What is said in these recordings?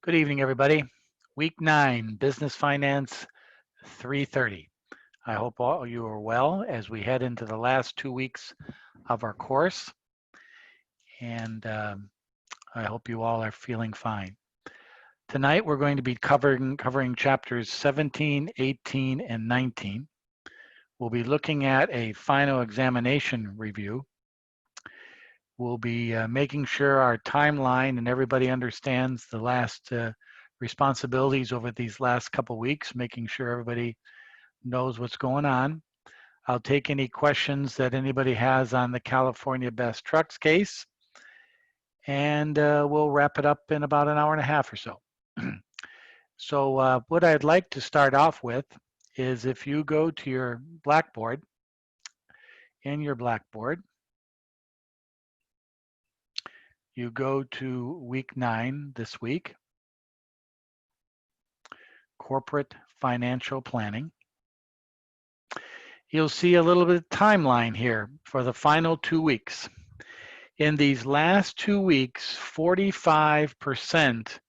Good evening, everybody. Week 9, Business Finance 330. I hope all you are well as we head into the last 2 weeks of our course, and I hope you all are feeling fine. Tonight, we're going to be covering chapters 17, 18, and 19. We'll be looking at a final examination review. We'll be making sure our timeline and everybody understands the last responsibilities over these last couple weeks, making sure everybody knows what's going on. I'll take any questions that anybody has on the California Best Trucks case, and we'll wrap it up in about an hour and a half or so. So what I'd like to start off with is if you go to your Blackboard, in your Blackboard, you go to week 9 this week, corporate financial planning. You'll see a little bit of timeline here for the final 2 weeks. In these last 2 weeks, 45%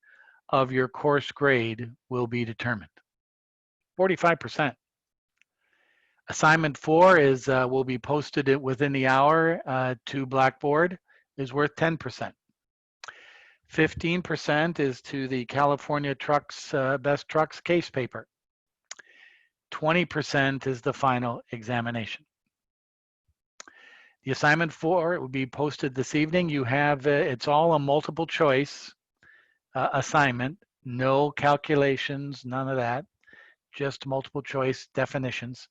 of your course grade will be determined. 45%. Assignment 4 is will be posted within the hour to Blackboard, is worth 10%. 15% is to the California Best Trucks case paper. 20% is the final examination. The assignment 4 will be posted this evening. You have, it's all a multiple choice assignment, no calculations, none of that, just multiple choice definitions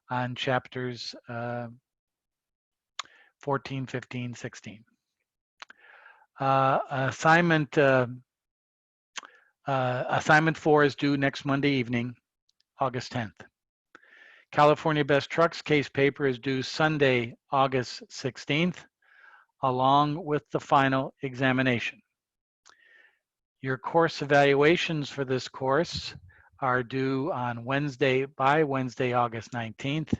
on chapters 14, 15, 16. Assignment 4 is due next Monday evening, August 10th. California Best Trucks case paper is due Sunday, August 16th, along with the final examination. Your course evaluations for this course are due on Wednesday, August 19th,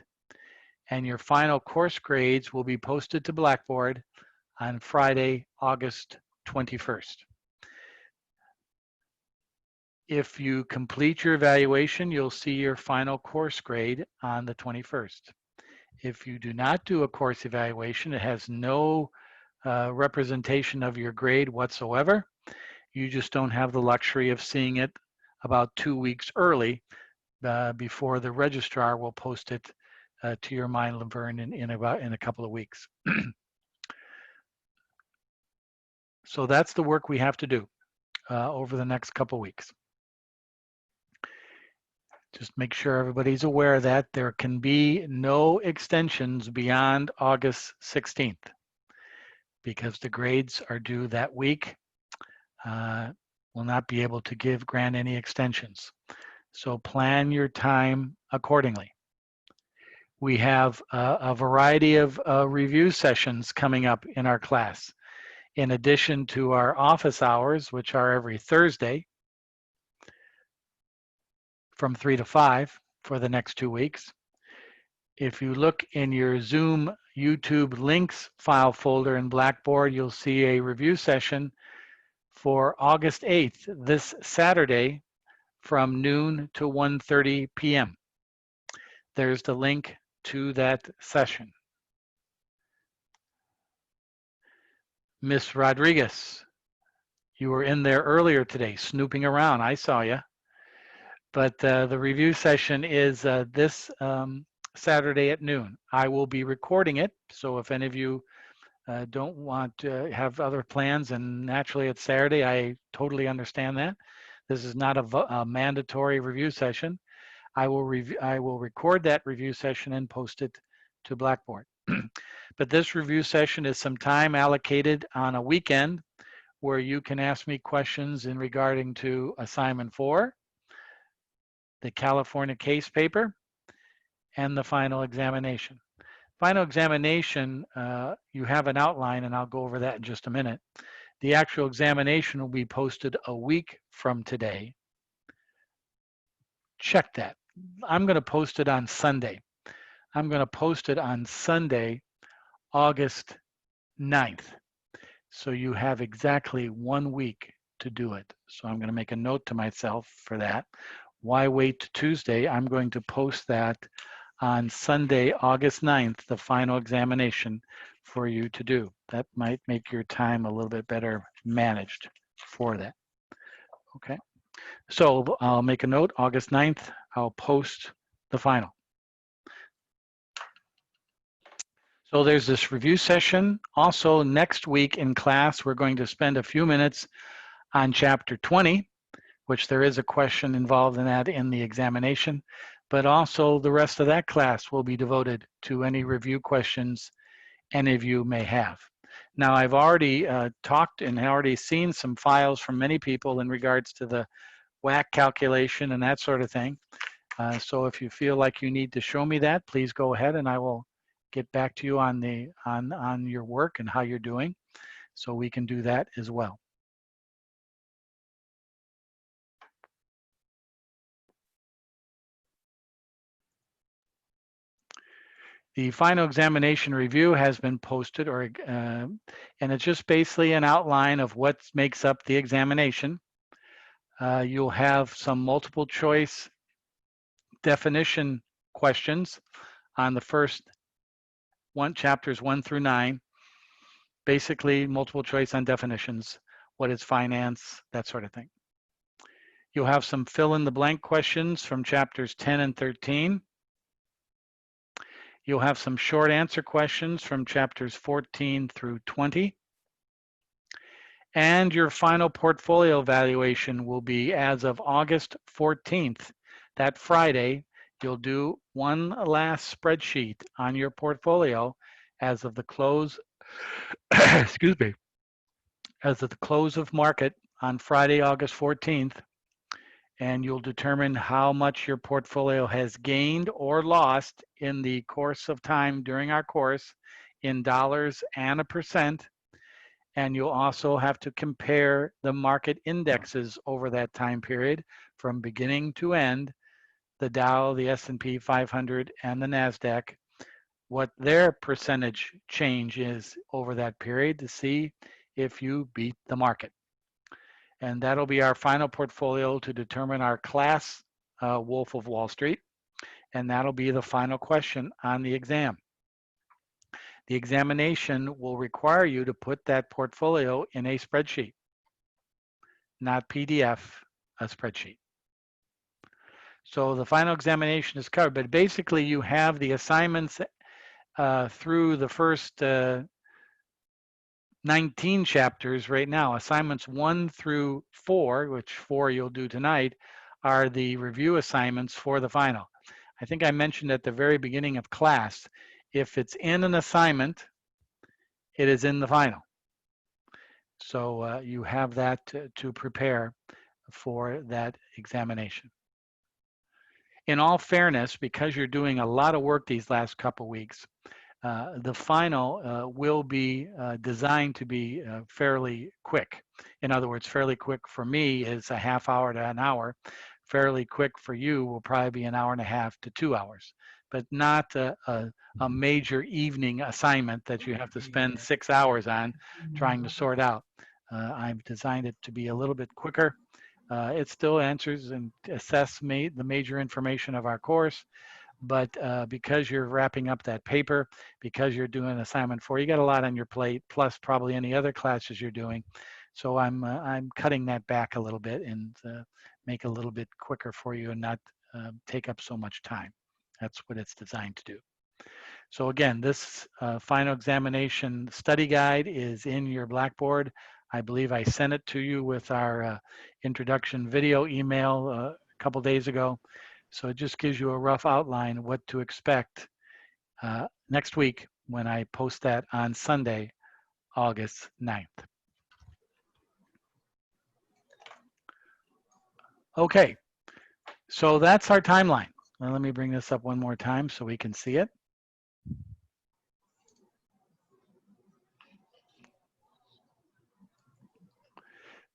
and your final course grades will be posted to Blackboard on Friday, August 21st. If you complete your evaluation, you'll see your final course grade on the 21st. If you do not do a course evaluation, it has no representation of your grade whatsoever. You just don't have the luxury of seeing it about 2 weeks early before the registrar will post it to your Mind Laverne in a couple of weeks. So that's the work we have to do over the next couple weeks. Just make sure everybody's aware that there can be no extensions beyond August 16th because the grades are due that week. Will not be able to grant any extensions. So plan your time accordingly. We have a variety of review sessions coming up in our class. In addition to our office hours, which are every Thursday from 3 to 5 for the next 2 weeks. If you look in your Zoom YouTube links file folder in Blackboard, you'll see a review session for August 8th, this Saturday, from noon to 1:30 p.m. There's the link to that session. Miss Rodriguez, you were in there earlier today, snooping around. I saw you. But the review session is this Saturday at noon. I will be recording it, so if any of you don't want to have other plans, and naturally it's Saturday, I totally understand that. This is not a mandatory review session. I will record that review session and post it to Blackboard. But this review session is some time allocated on a weekend where you can ask me questions in regarding to assignment 4, the California case paper, and the final examination. Final examination, you have an outline, and I'll go over that in just a minute. The actual examination will be posted a week from today. Check that. I'm going to post it on Sunday. I'm going to post it on Sunday, August 9th. So you have exactly 1 week to do it. So I'm going to make a note to myself for that. Why wait to Tuesday? I'm going to post that on Sunday, August 9th, the final examination for you to do. That might make your time a little bit better managed for that. Okay. So I'll make a note, August 9th, I'll post the final. So there's this review session. Also next week in class, we're going to spend a few minutes on chapter 20, which there is a question involved in that in the examination, but also the rest of that class will be devoted to any review questions any of you may have. Now, I've already talked and already seen some files from many people in regards to the WACC calculation and that sort of thing. So if you feel like you need to show me that, please go ahead and I will get back to you on your work and how you're doing, so we can do that as well. The final examination review has been posted, and it's just basically an outline of what makes up the examination. You'll have some multiple choice definition questions on the first chapters 1 through 9. Basically, multiple choice on definitions, what is finance, that sort of thing. You'll have some fill in the blank questions from chapters 10 and 13. You'll have some short answer questions from chapters 14 through 20. And your final portfolio evaluation will be as of August 14th. That Friday, you'll do one last spreadsheet on your portfolio as of the close, excuse me, as of the close of market on Friday, August 14th. And you'll determine how much your portfolio has gained or lost in the course of time during our course in dollars and a percent. And you'll also have to compare the market indexes over that time period from beginning to end, the Dow, the S&P 500, and the NASDAQ, what their percentage change is over that period to see if you beat the market. And that'll be our final portfolio to determine our class Wolf of Wall Street. And that'll be the final question on the exam. The examination will require you to put that portfolio in a spreadsheet, not PDF, a spreadsheet. So the final examination is covered, but basically you have the assignments through the first 19 chapters right now. Assignments 1 through 4, which 4 you'll do tonight, are the review assignments for the final. I think I mentioned at the very beginning of class, if it's in an assignment, it is in the final. So you have that to prepare for that examination. In all fairness, because you're doing a lot of work these last couple weeks, the final will be designed to be fairly quick. In other words, fairly quick for me is a half hour to an hour. Fairly quick for you will probably be an hour and a half to 2 hours, but not a major evening assignment that you have to spend 6 hours on trying to sort out. I've designed it to be a little bit quicker. It still answers and assesses the major information of our course, but because you're wrapping up that paper, because you're doing assignment 4, you got a lot on your plate, plus probably any other classes you're doing. So I'm cutting that back a little bit and make it a little bit quicker for you and not take up so much time. That's what it's designed to do. So again, this final examination study guide is in your Blackboard. I believe I sent it to you with our introduction video email a couple days ago. So it just gives you a rough outline of what to expect next week when I post that on Sunday, August 9th. Okay, so that's our timeline. Now let me bring this up one more time so we can see it.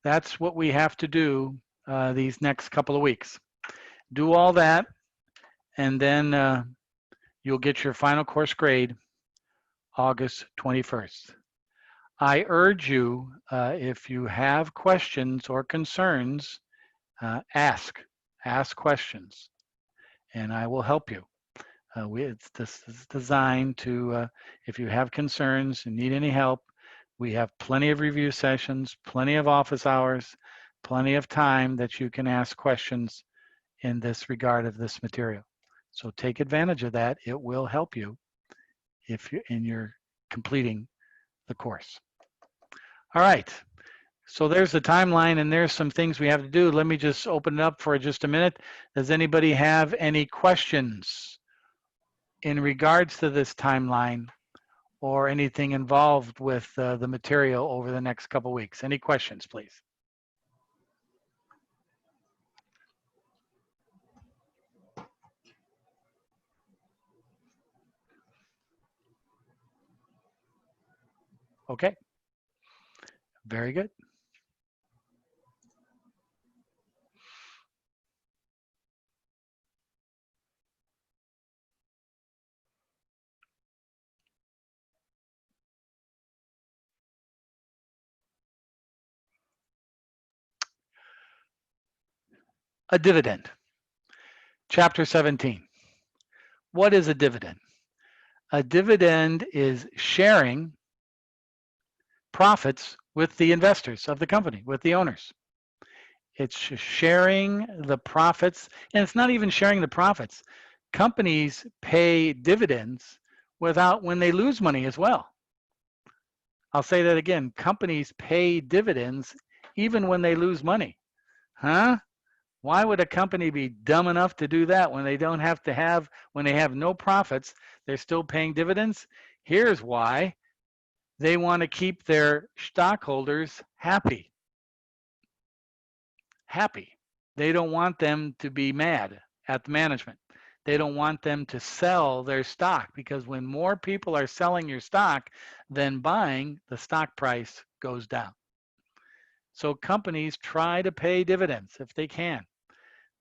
That's what we have to do these next couple of weeks. Do all that, and then you'll get your final course grade August 21st. I urge you, if you have questions or concerns, ask questions, and I will help you. This is designed to, if you have concerns and need any help, we have plenty of review sessions, plenty of office hours, plenty of time that you can ask questions in this regard of this material. So take advantage of that. It will help you if you're completing the course. All right. So there's the timeline, and there's some things we have to do. Let me just open it up for just a minute. Does anybody have any questions in regards to this timeline or anything involved with the material over the next couple weeks? Any questions, please? Okay. Very good. A dividend. Chapter 17. What is a dividend? A dividend is sharing profits with the investors of the company, with the owners. It's sharing the profits, and it's not even sharing the profits. Companies pay dividends when they lose money as well. I'll say that again. Companies pay dividends even when they lose money. Huh? Why would a company be dumb enough to do that when they don't have to have, when they have no profits, they're still paying dividends? Here's why. They want to keep their stockholders happy. They don't want them to be mad at the management. They don't want them to sell their stock, because when more people are selling your stock than buying, the stock price goes down. So companies try to pay dividends if they can.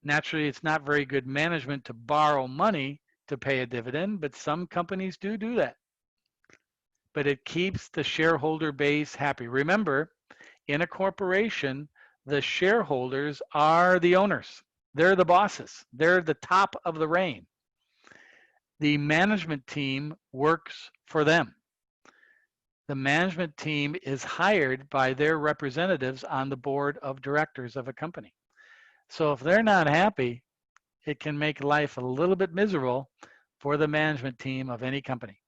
Naturally, it's not very good management to borrow money to pay a dividend, but some companies do that. But it keeps the shareholder base happy. Remember, in a corporation, the shareholders are the owners. They're the bosses. They're the top of the reign. The management team works for them. The management team is hired by their representatives on the board of directors of a company. So if they're not happy, it can make life a little bit miserable for the management team of any company.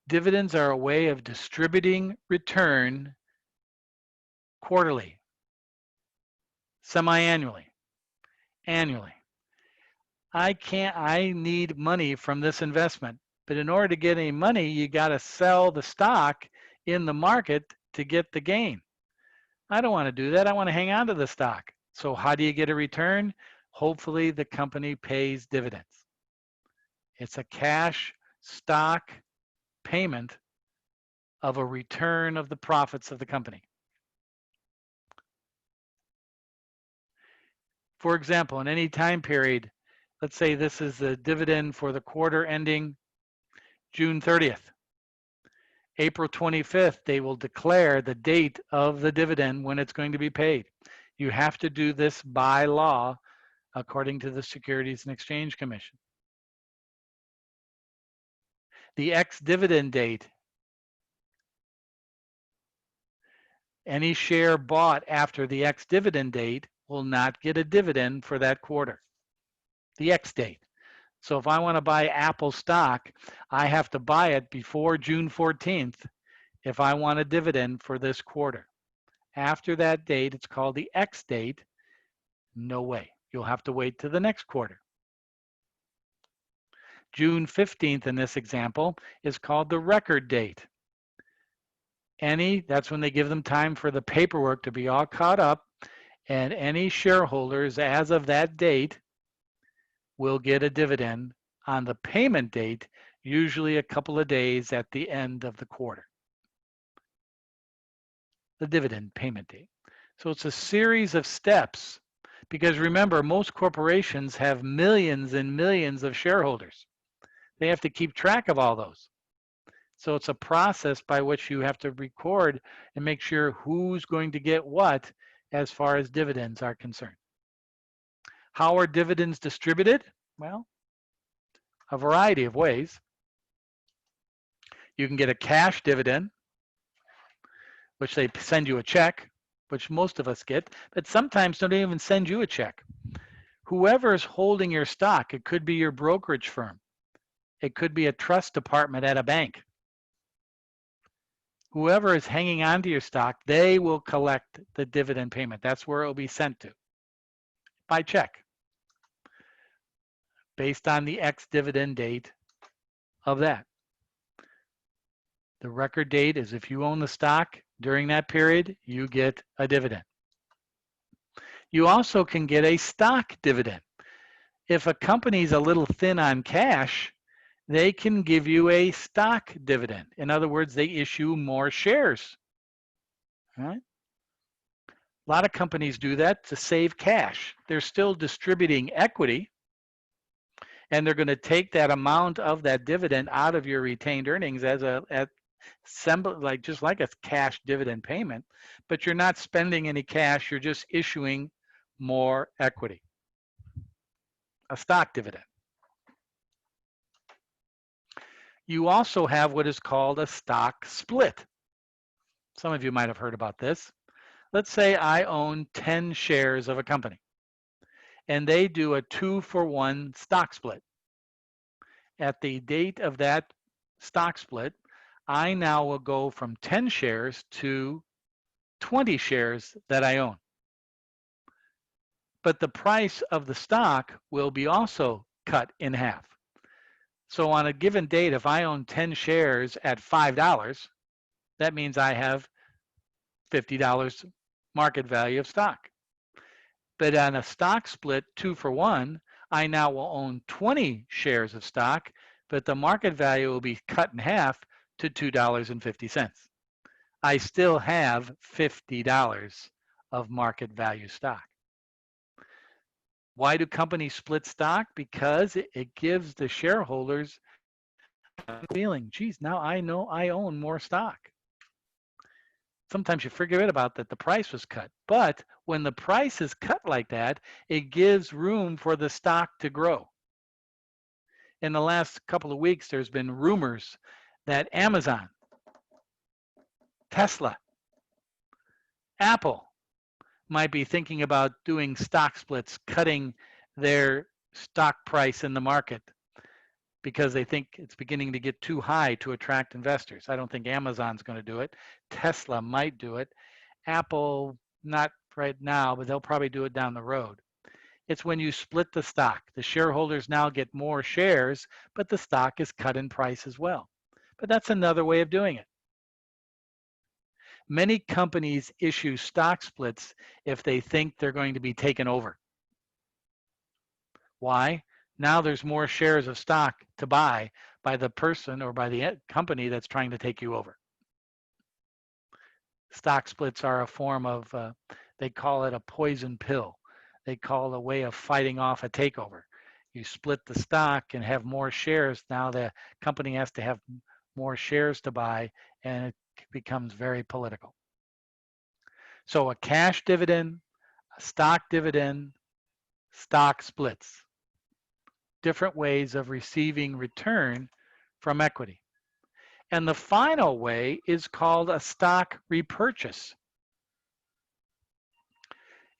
Dividends are a way of distributing return quarterly, semi-annually, annually. I need money from this investment, but in order to get any money, you got to sell the stock in the market to get the gain. I don't want to do that. I want to hang on to the stock. So how do you get a return? Hopefully the company pays dividends. It's a cash stock payment of a return of the profits of the company. For example, in any time period, let's say this is the dividend for the quarter ending June 30th. April 25th, they will declare the date of the dividend when it's going to be paid. You have to do this by law according to the Securities and Exchange Commission. The ex-dividend date, any share bought after the ex-dividend date will not get a dividend for that quarter. The X date. So if I want to buy Apple stock, I have to buy it before June 14th if I want a dividend for this quarter. After that date, it's called the X date. No way. You'll have to wait to the next quarter. June 15th in this example is called the record date. That's when they give them time for the paperwork to be all caught up, and any shareholders as of that date will get a dividend on the payment date, usually a couple of days at the end of the quarter. The dividend payment date. So it's a series of steps, because remember, most corporations have millions and millions of shareholders. They have to keep track of all those. So it's a process by which you have to record and make sure who's going to get what as far as dividends are concerned. How are dividends distributed? Well, a variety of ways. You can get a cash dividend, which they send you a check, which most of us get, but sometimes they don't even send you a check. Whoever is holding your stock, it could be your brokerage firm. It could be a trust department at a bank. Whoever is hanging on to your stock, they will collect the dividend payment. That's where it will be sent to, by check, based on the ex-dividend date of that. The record date is if you own the stock during that period, you get a dividend. You also can get a stock dividend. If a company's a little thin on cash, they can give you a stock dividend. In other words, they issue more shares. All right? A lot of companies do that to save cash. They're still distributing equity, and they're going to take that amount of that dividend out of your retained earnings as just like a cash dividend payment, but you're not spending any cash, you're just issuing more equity. A stock dividend. You also have what is called a stock split. Some of you might have heard about this. Let's say I own 10 shares of a company, and they do a 2-for-1 stock split. At the date of that stock split, I now will go from 10 shares to 20 shares that I own. But the price of the stock will be also cut in half. So on a given date, if I own 10 shares at $5, that means I have $50 market value of stock. But on a stock split 2-for-1, I now will own 20 shares of stock, but the market value will be cut in half to $2.50. I still have $50 of market value stock. Why do companies split stock? Because it gives the shareholders a feeling, geez, now I know I own more stock. Sometimes you forget about that the price was cut. But when the price is cut like that, it gives room for the stock to grow. In the last couple of weeks, there's been rumors that Amazon, Tesla, Apple might be thinking about doing stock splits, cutting their stock price in the market because they think it's beginning to get too high to attract investors. I don't think Amazon's going to do it. Tesla might do it. Apple, not right now, but they'll probably do it down the road. It's when you split the stock. The shareholders now get more shares, but the stock is cut in price as well. But that's another way of doing it. Many companies issue stock splits if they think they're going to be taken over. Why? Now there's more shares of stock to buy by the person or by the company that's trying to take you over. Stock splits are a form of, they call it a poison pill. They call it a way of fighting off a takeover. You split the stock and have more shares. Now the company has to have more shares to buy, and it becomes very political. So a cash dividend, a stock dividend, stock splits. Different ways of receiving return from equity. And the final way is called a stock repurchase.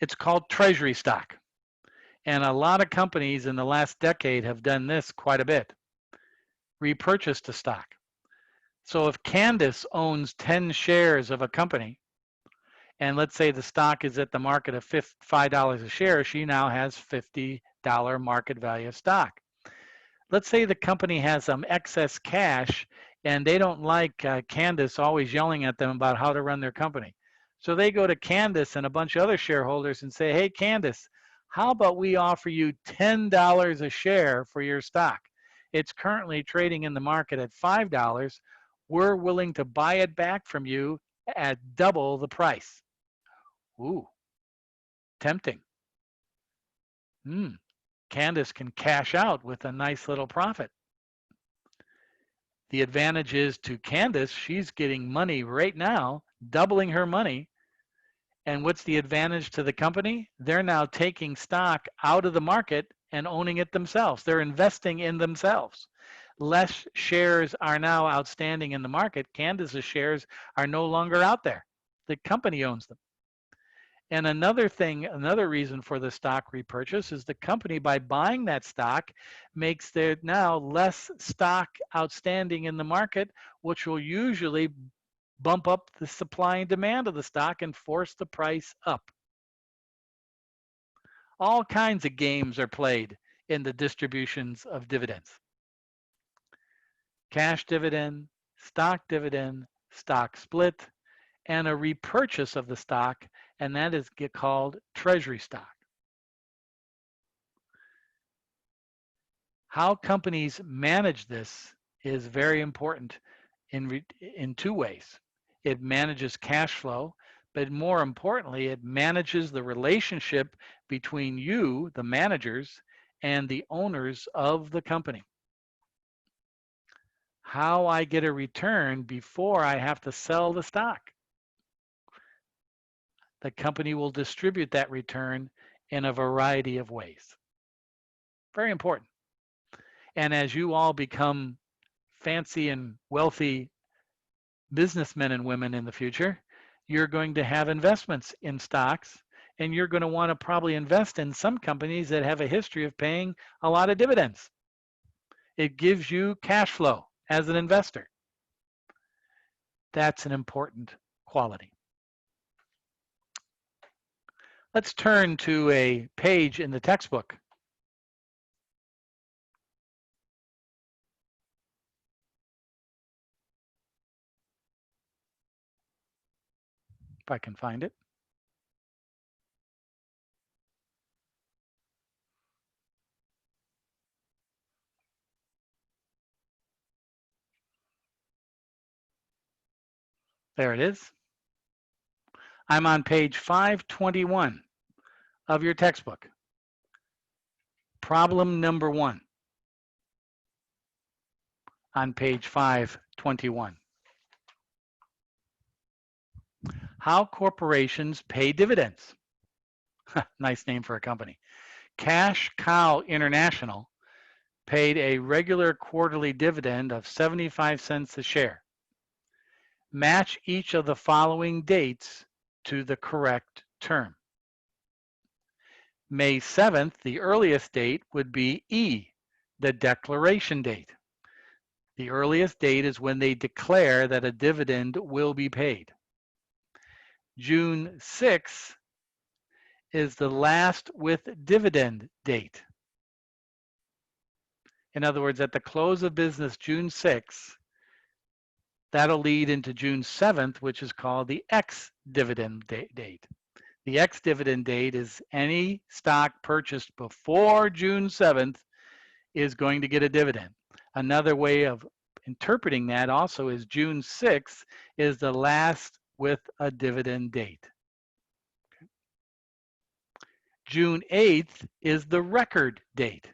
It's called treasury stock. And a lot of companies in the last decade have done this quite a bit. Repurchased a stock. So if Candace owns 10 shares of a company, and let's say the stock is at the market of $5 a share, she now has $50 market value of stock. Let's say the company has some excess cash and they don't like Candace always yelling at them about how to run their company. So they go to Candace and a bunch of other shareholders and say, hey, Candace, how about we offer you $10 a share for your stock? It's currently trading in the market at $5. We're willing to buy it back from you at double the price. Ooh, tempting. Candace can cash out with a nice little profit. The advantage is to Candace, she's getting money right now, doubling her money. And what's the advantage to the company? They're now taking stock out of the market and owning it themselves. They're investing in themselves. Less shares are now outstanding in the market. Candace's shares are no longer out there. The company owns them. And another thing, another reason for the stock repurchase is the company, by buying that stock, makes there now less stock outstanding in the market, which will usually bump up the supply and demand of the stock and force the price up. All kinds of games are played in the distributions of dividends. Cash dividend, stock split, and a repurchase of the stock, and that is called treasury stock. How companies manage this is very important in two ways. It manages cash flow, but more importantly, it manages the relationship between you, the managers, and the owners of the company. How I get a return before I have to sell the stock. The company will distribute that return in a variety of ways. Very important. And as you all become fancy and wealthy businessmen and women in the future, you're going to have investments in stocks, and you're going to want to probably invest in some companies that have a history of paying a lot of dividends. It gives you cash flow as an investor. That's an important quality. Let's turn to a page in the textbook. If I can find it. There it is. I'm on page 521 of your textbook. Problem number 1 on page 521. How corporations pay dividends. Nice name for a company. Cash Cow International paid a regular quarterly dividend of 75 cents a share. Match each of the following dates to the correct term. May 7th, the earliest date, would be E, the declaration date. The earliest date is when they declare that a dividend will be paid. June 6th is the last with dividend date. In other words, at the close of business, June 6th, that'll lead into June 7th, which is called the ex-dividend date. The ex-dividend date is any stock purchased before June 7th is going to get a dividend. Another way of interpreting that also is June 6th is the last with a dividend date. Okay. June 8th is the record date.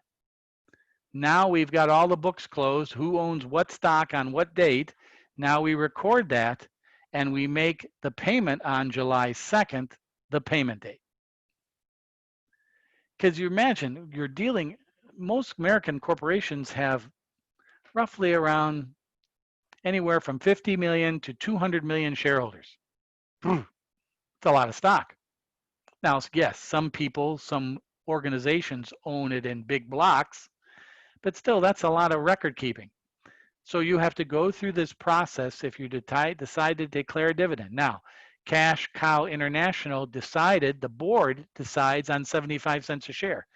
Now we've got all the books closed, who owns what stock on what date. Now we record that and we make the payment on July 2nd, the payment date. Because you imagine you're dealing, most American corporations have roughly around anywhere from 50 million to 200 million shareholders. It's a lot of stock. Now, yes, some people, some organizations own it in big blocks, but still that's a lot of record keeping. So you have to go through this process if you decide to declare a dividend. Now, Cash Cow International decided, the board decides on 75 cents a share.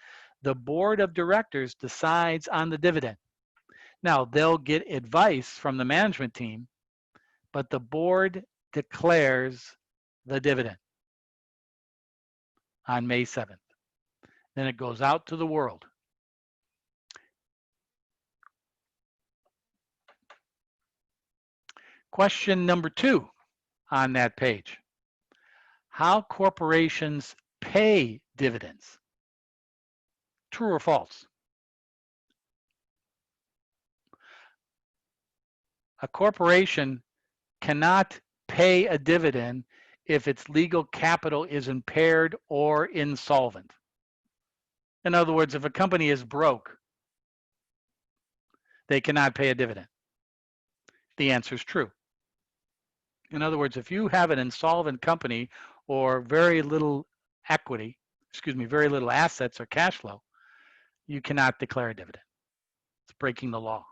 The board of directors decides on the dividend. Now, they'll get advice from the management team, but the board declares the dividend on May 7th. Then it goes out to the world. Question number 2 on that page. How corporations pay dividends. True or false? A corporation cannot pay a dividend if its legal capital is impaired or insolvent. In other words, if a company is broke, they cannot pay a dividend. The answer is true. In other words, if you have an insolvent company or very little equity, very little assets or cash flow, you cannot declare a dividend. It's breaking the law.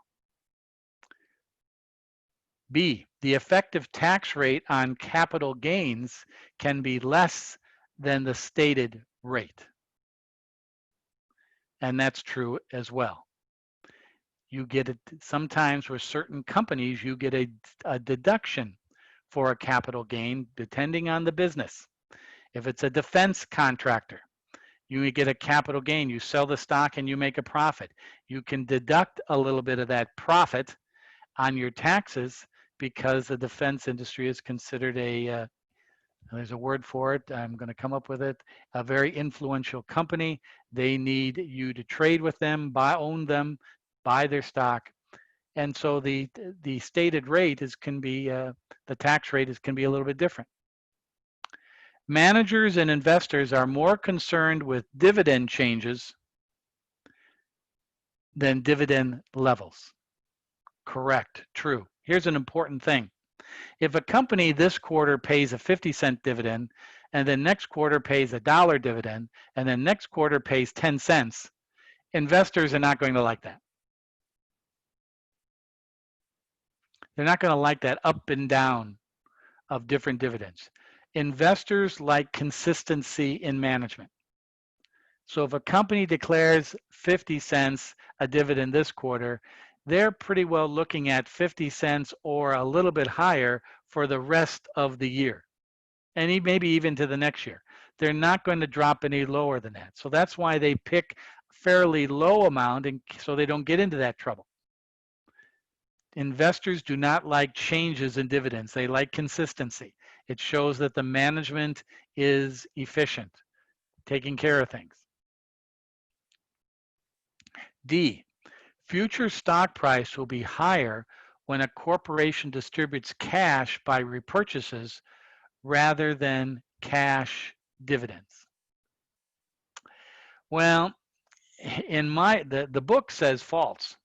B, the effective tax rate on capital gains can be less than the stated rate. And that's true as well. You get it sometimes with certain companies, you get a deduction for a capital gain depending on the business. If it's a defense contractor, you get a capital gain. You sell the stock and you make a profit. You can deduct a little bit of that profit on your taxes because the defense industry is considered there's a word for it, I'm going to come up with it, a very influential company. They need you to trade with them, own them, buy their stock. And so the stated rate can be, the tax rate can be a little bit different. Managers and investors are more concerned with dividend changes than dividend levels. Correct, true. Here's an important thing. If a company this quarter pays a 50-cent dividend, and then next quarter pays a $1 dividend, and then next quarter pays 10 cents, investors are not going to like that. They're not going to like that up and down of different dividends. Investors like consistency in management. So if a company declares 50 cents a dividend this quarter, they're pretty well looking at 50 cents or a little bit higher for the rest of the year, and maybe even to the next year. They're not going to drop any lower than that. So that's why they pick a fairly low amount, and so they don't get into that trouble. Investors do not like changes in dividends. They like consistency. It shows that the management is efficient, taking care of things. D, future stock price will be higher when a corporation distributes cash by repurchases rather than cash dividends. Well, in the book says false.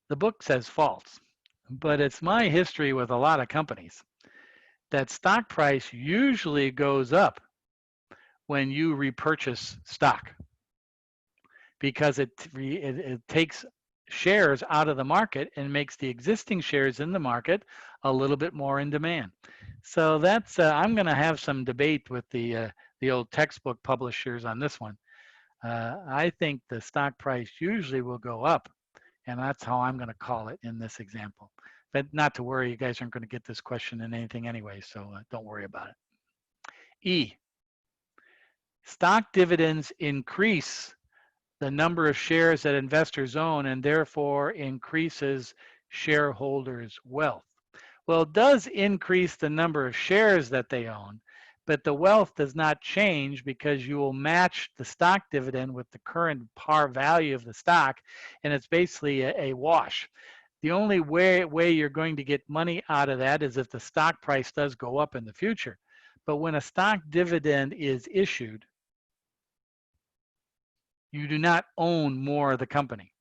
The book says false, but it's my history with a lot of companies that stock price usually goes up when you repurchase stock because it takes shares out of the market and makes the existing shares in the market a little bit more in demand. So that's I'm going to have some debate with the old textbook publishers on this one. I think the stock price usually will go up, and that's how I'm going to call it in this example. But not to worry, you guys aren't going to get this question in anything anyway, so don't worry about it. E, stock dividends increase the number of shares that investors own and therefore increases shareholders' wealth. Well, it does increase the number of shares that they own, but the wealth does not change because you will match the stock dividend with the current par value of the stock, and it's basically a wash. The only way you're going to get money out of that is if the stock price does go up in the future. But when a stock dividend is issued, you do not own more of the company.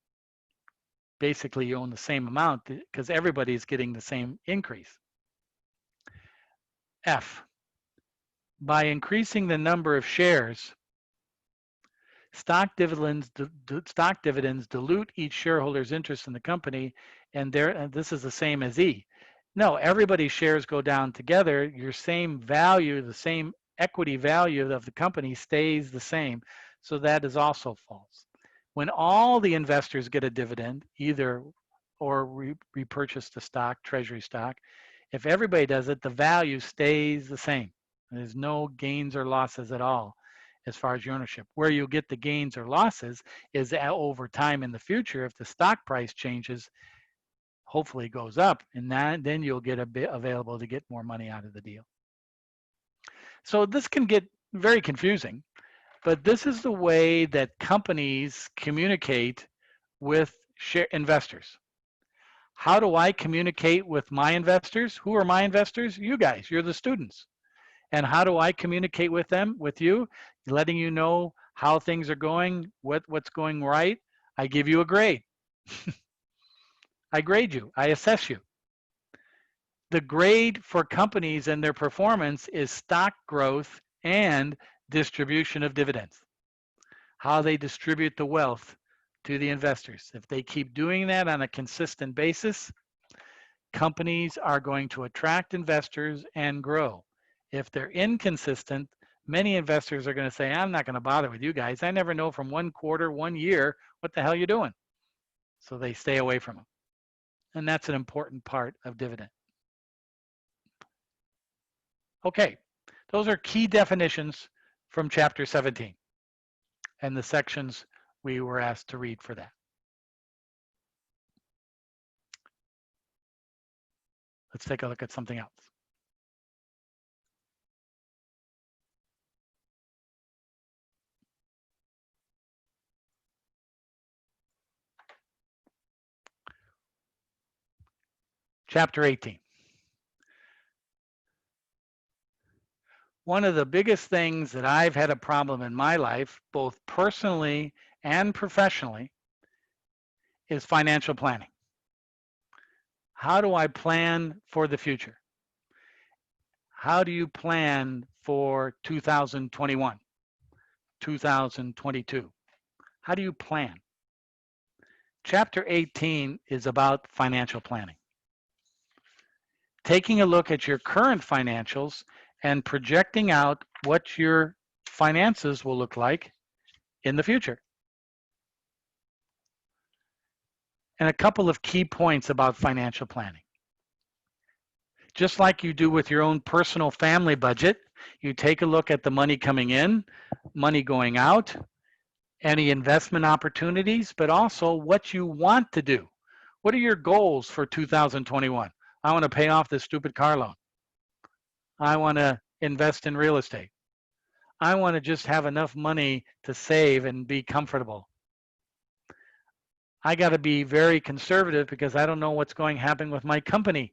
Basically, you own the same amount because everybody is getting the same increase. F, by increasing the number of shares, stock dividends dilute each shareholder's interest in the company, and this is the same as E. No, everybody's shares go down together. Your same value, the same equity value of the company stays the same. So that is also false. When all the investors get a dividend, either or repurchase the stock, treasury stock, if everybody does it, the value stays the same. There's no gains or losses at all as far as your ownership. Where you'll get the gains or losses is over time in the future. If the stock price changes, hopefully goes up, and then you'll get a bit available to get more money out of the deal. So this can get very confusing, but this is the way that companies communicate with investors. How do I communicate with my investors? Who are my investors? You guys, you're the students. And how do I communicate with them, with you? Letting you know how things are going, what's going right. I give you a grade. I grade you. I assess you. The grade for companies and their performance is stock growth and distribution of dividends. How they distribute the wealth to the investors. If they keep doing that on a consistent basis, companies are going to attract investors and grow. If they're inconsistent, many investors are going to say, I'm not going to bother with you guys. I never know from one quarter, 1 year, what the hell you're doing. So they stay away from them. And that's an important part of dividend. Okay, those are key definitions from chapter 17 and the sections we were asked to read for that. Let's take a look at something else. Chapter 18. One of the biggest things that I've had a problem in my life, both personally and professionally, is financial planning. How do I plan for the future? How do you plan for 2021, 2022? How do you plan? Chapter 18 is about financial planning. Taking a look at your current financials and projecting out what your finances will look like in the future. And a couple of key points about financial planning. Just like you do with your own personal family budget, you take a look at the money coming in, money going out, any investment opportunities, but also what you want to do. What are your goals for 2021? I want to pay off this stupid car loan. I want to invest in real estate. I want to just have enough money to save and be comfortable. I got to be very conservative because I don't know what's going to happen with my company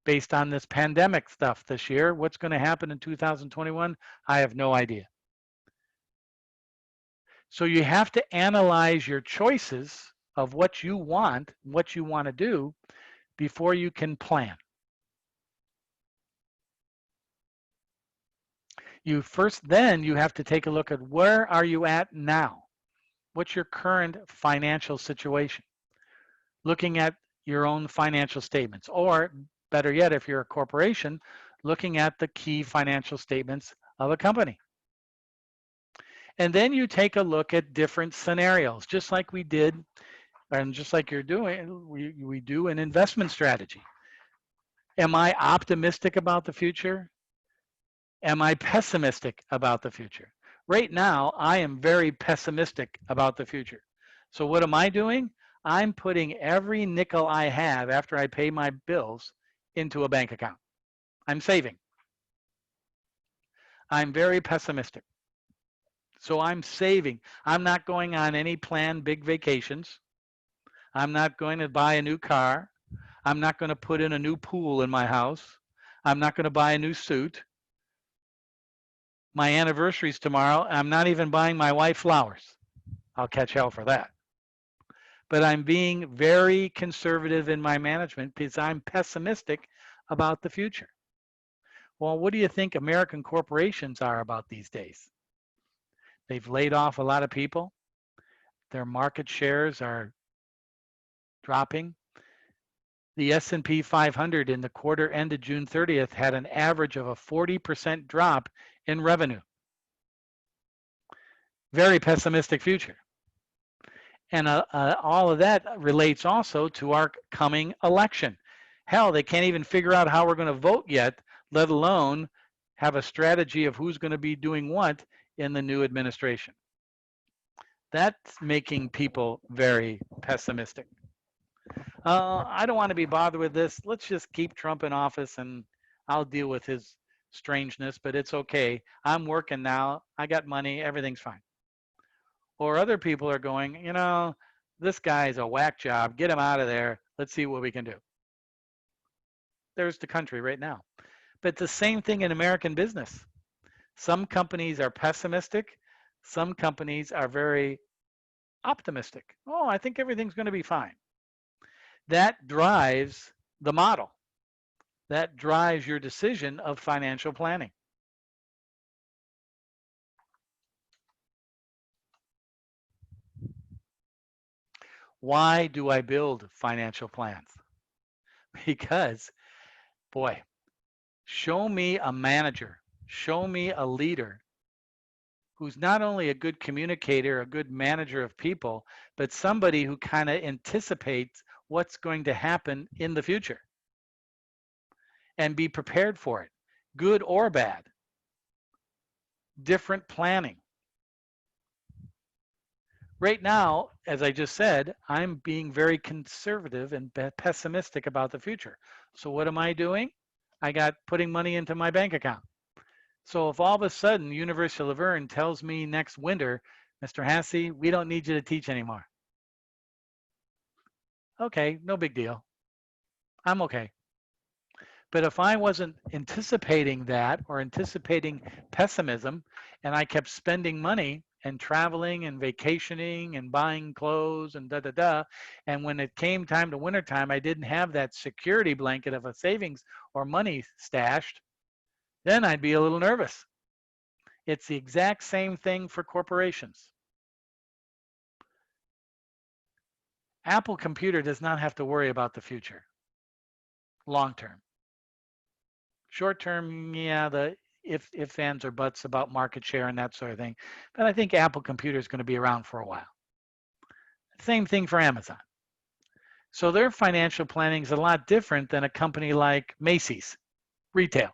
based on this pandemic stuff this year. What's going to happen in 2021? I have no idea. So you have to analyze your choices of what you want to do before you can plan. Then you have to take a look at where are you at now? What's your current financial situation? Looking at your own financial statements, or better yet, if you're a corporation, looking at the key financial statements of a company. And then you take a look at different scenarios, just like we did, and just like you're doing, we do an investment strategy. Am I optimistic about the future? Am I pessimistic about the future? Right now, I am very pessimistic about the future. So what am I doing? I'm putting every nickel I have after I pay my bills into a bank account. I'm saving. I'm very pessimistic. So I'm saving. I'm not going on any planned big vacations. I'm not going to buy a new car. I'm not going to put in a new pool in my house. I'm not going to buy a new suit. My anniversary's tomorrow. I'm not even buying my wife flowers. I'll catch hell for that. But I'm being very conservative in my management because I'm pessimistic about the future. Well, what do you think American corporations are about these days? They've laid off a lot of people. Their market shares are dropping. The S&P 500 in the quarter ended June 30th had an average of a 40% drop in revenue. Very pessimistic future. And all of that relates also to our coming election. Hell, they can't even figure out how we're going to vote yet, let alone have a strategy of who's going to be doing what in the new administration. That's making people very pessimistic. I don't want to be bothered with this. Let's just keep Trump in office and I'll deal with his strangeness, but it's okay. I'm working now. I got money. Everything's fine. Or other people are going, you know, this guy's a whack job. Get him out of there. Let's see what we can do. There's the country right now. But the same thing in American business. Some companies are pessimistic. Some companies are very optimistic. Oh, I think everything's going to be fine. That drives the model. That drives your decision of financial planning. Why do I build financial plans? Because, boy, show me a manager, show me a leader who's not only a good communicator, a good manager of people, but somebody who kind of anticipates what's going to happen in the future and be prepared for it, good or bad. Different planning. Right now, as I just said, I'm being very conservative and pessimistic about the future. So what am I doing? I got putting money into my bank account. So if all of a sudden University of Laverne tells me next winter, Mr. Hasse, we don't need you to teach anymore. Okay, no big deal. I'm okay. But if I wasn't anticipating that or anticipating pessimism and I kept spending money and traveling and vacationing and buying clothes and and when it came time to wintertime, I didn't have that security blanket of a savings or money stashed, then I'd be a little nervous. It's the exact same thing for corporations. Apple Computer does not have to worry about the future, long term. Short term, yeah, the if ands or buts about market share and that sort of thing. But I think Apple Computer is going to be around for a while. Same thing for Amazon. So their financial planning is a lot different than a company like Macy's retail.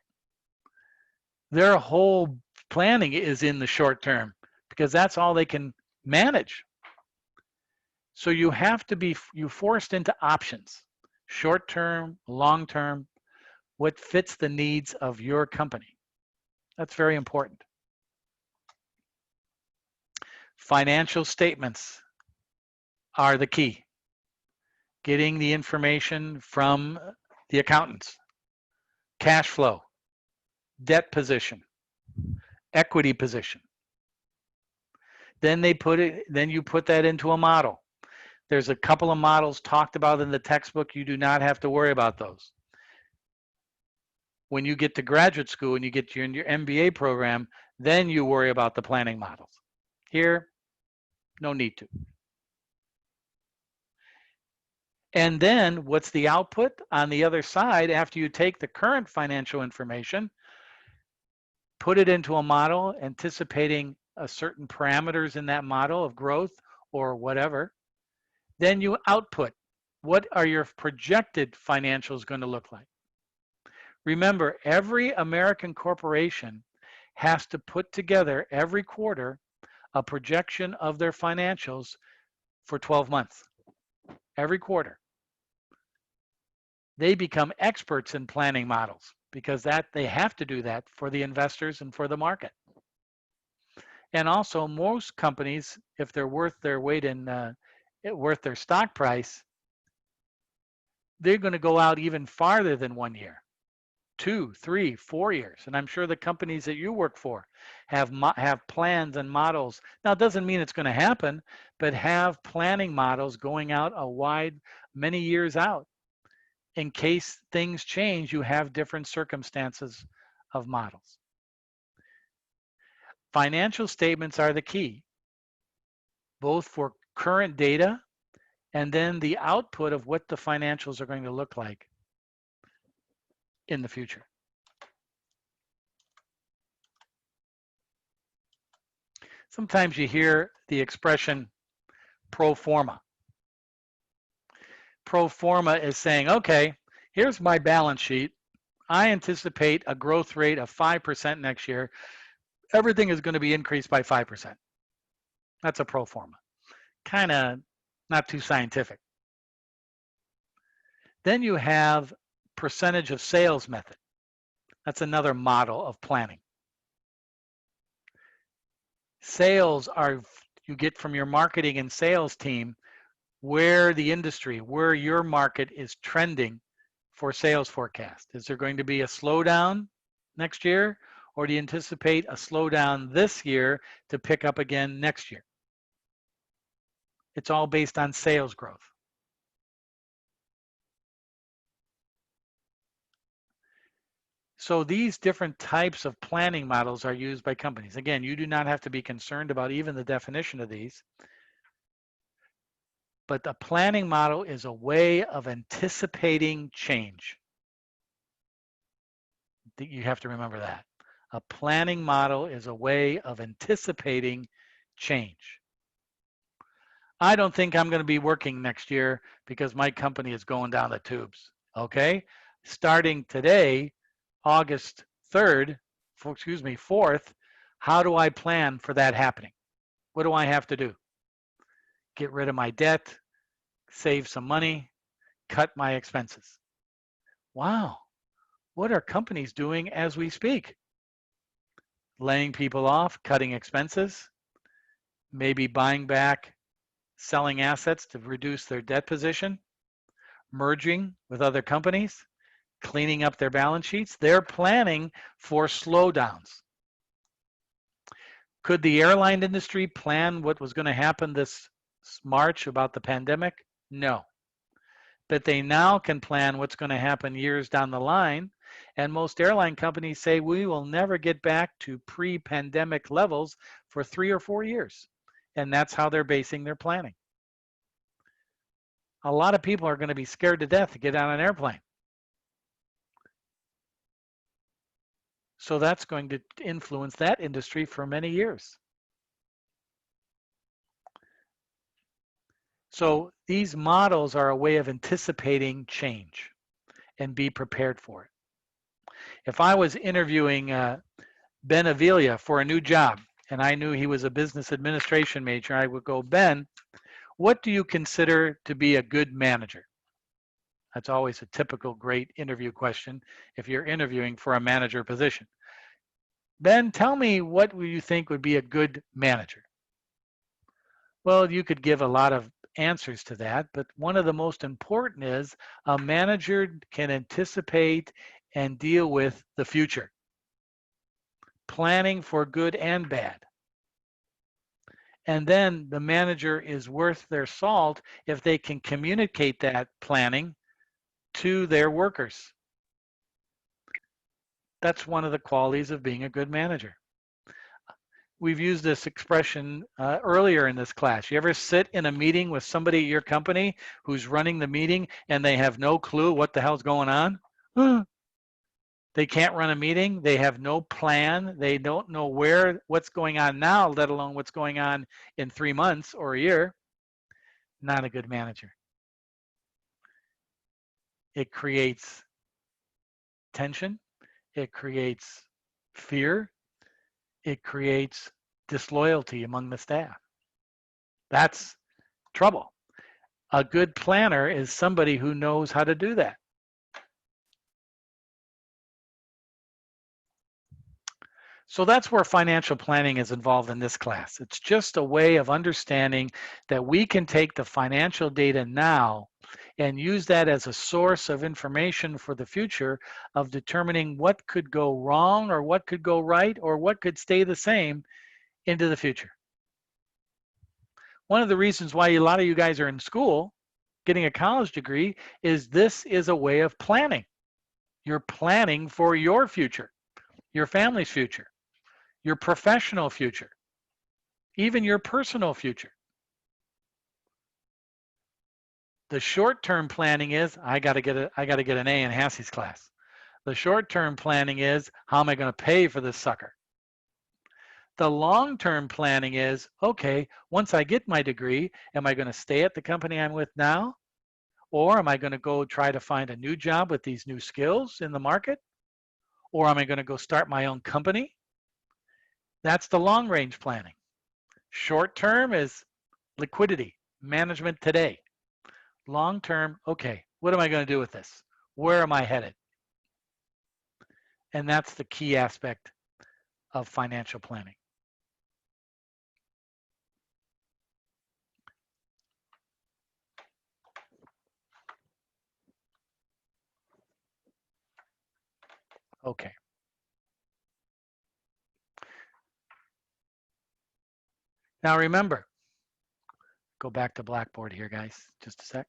Their whole planning is in the short term because that's all they can manage. So you have to be forced into options, short term, long term, what fits the needs of your company. That's very important. Financial statements are the key. Getting the information from the accountants, cash flow, debt position, equity position. Then you put that into a model. There's a couple of models talked about in the textbook. You do not have to worry about those. When you get to graduate school and you get in your MBA program, then you worry about the planning models. Here, no need to. And then what's the output on the other side after you take the current financial information, put it into a model, anticipating a certain parameters in that model of growth or whatever, then you output. What are your projected financials going to look like? Remember, every American corporation has to put together every quarter a projection of their financials for 12 months, every quarter. They become experts in planning models because they have to do that for the investors and for the market. And also, most companies, if they're worth their weight in worth their stock price, they're going to go out even farther than 1 year. 2, 3, 4 years. And I'm sure the companies that you work for have plans and models. Now, it doesn't mean it's going to happen, but have planning models going out many years out. In case things change, you have different circumstances of models. Financial statements are the key, both for current data and then the output of what the financials are going to look like in the future. Sometimes you hear the expression pro forma. Pro forma is saying, okay, here's my balance sheet. I anticipate a growth rate of 5% next year. Everything is going to be increased by 5%. That's a pro forma. Kind of not too scientific. Then you have percentage of sales method. That's another model of planning. Sales you get from your marketing and sales team where the industry, where your market is trending for sales forecast. Is there going to be a slowdown next year, or do you anticipate a slowdown this year to pick up again next year? It's all based on sales growth. So these different types of planning models are used by companies. Again, you do not have to be concerned about even the definition of these. But a planning model is a way of anticipating change. You have to remember that. A planning model is a way of anticipating change. I don't think I'm going to be working next year because my company is going down the tubes. Okay? Starting today, August 3rd, 4th, how do I plan for that happening? What do I have to do? Get rid of my debt, save some money, cut my expenses. Wow. What are companies doing as we speak? Laying people off, cutting expenses, maybe buying back, selling assets to reduce their debt position, merging with other companies, cleaning up their balance sheets. They're planning for slowdowns. Could the airline industry plan what was going to happen this March about the pandemic? No. But they now can plan what's going to happen years down the line. And most airline companies say we will never get back to pre-pandemic levels for 3 or 4 years. And that's how they're basing their planning. A lot of people are going to be scared to death to get on an airplane. So that's going to influence that industry for many years. So these models are a way of anticipating change and be prepared for it. If I was interviewing Ben Avila for a new job and I knew he was a business administration major, I would go, Ben, what do you consider to be a good manager? That's always a typical great interview question if you're interviewing for a manager position. Ben, tell me what you think would be a good manager. Well, you could give a lot of answers to that, but one of the most important is a manager can anticipate and deal with the future, planning for good and bad. And then the manager is worth their salt if they can communicate that planning to their workers. That's one of the qualities of being a good manager. We've used this expression earlier in this class. You ever sit in a meeting with somebody at your company who's running the meeting and they have no clue what the hell's going on? They can't run a meeting. They have no plan. They don't know what's going on now, let alone what's going on in 3 months or a year. Not a good manager. It creates tension. It creates fear. It creates disloyalty among the staff. That's trouble. A good planner is somebody who knows how to do that. So that's where financial planning is involved in this class. It's just a way of understanding that we can take the financial data now and use that as a source of information for the future of determining what could go wrong or what could go right or what could stay the same into the future. One of the reasons why a lot of you guys are in school getting a college degree is this is a way of planning. You're planning for your future, your family's future, your professional future, even your personal future. The short-term planning is I got to get an A in Hassie's class. The short-term planning is how am I going to pay for this sucker? The long-term planning is, okay, once I get my degree, am I going to stay at the company I'm with now? Or am I going to go try to find a new job with these new skills in the market? Or am I going to go start my own company? That's the long-range planning. Short-term is liquidity, management today. Long-term, okay, what am I going to do with this? Where am I headed? And that's the key aspect of financial planning. Okay. Now remember, go back to Blackboard here, guys, just a sec.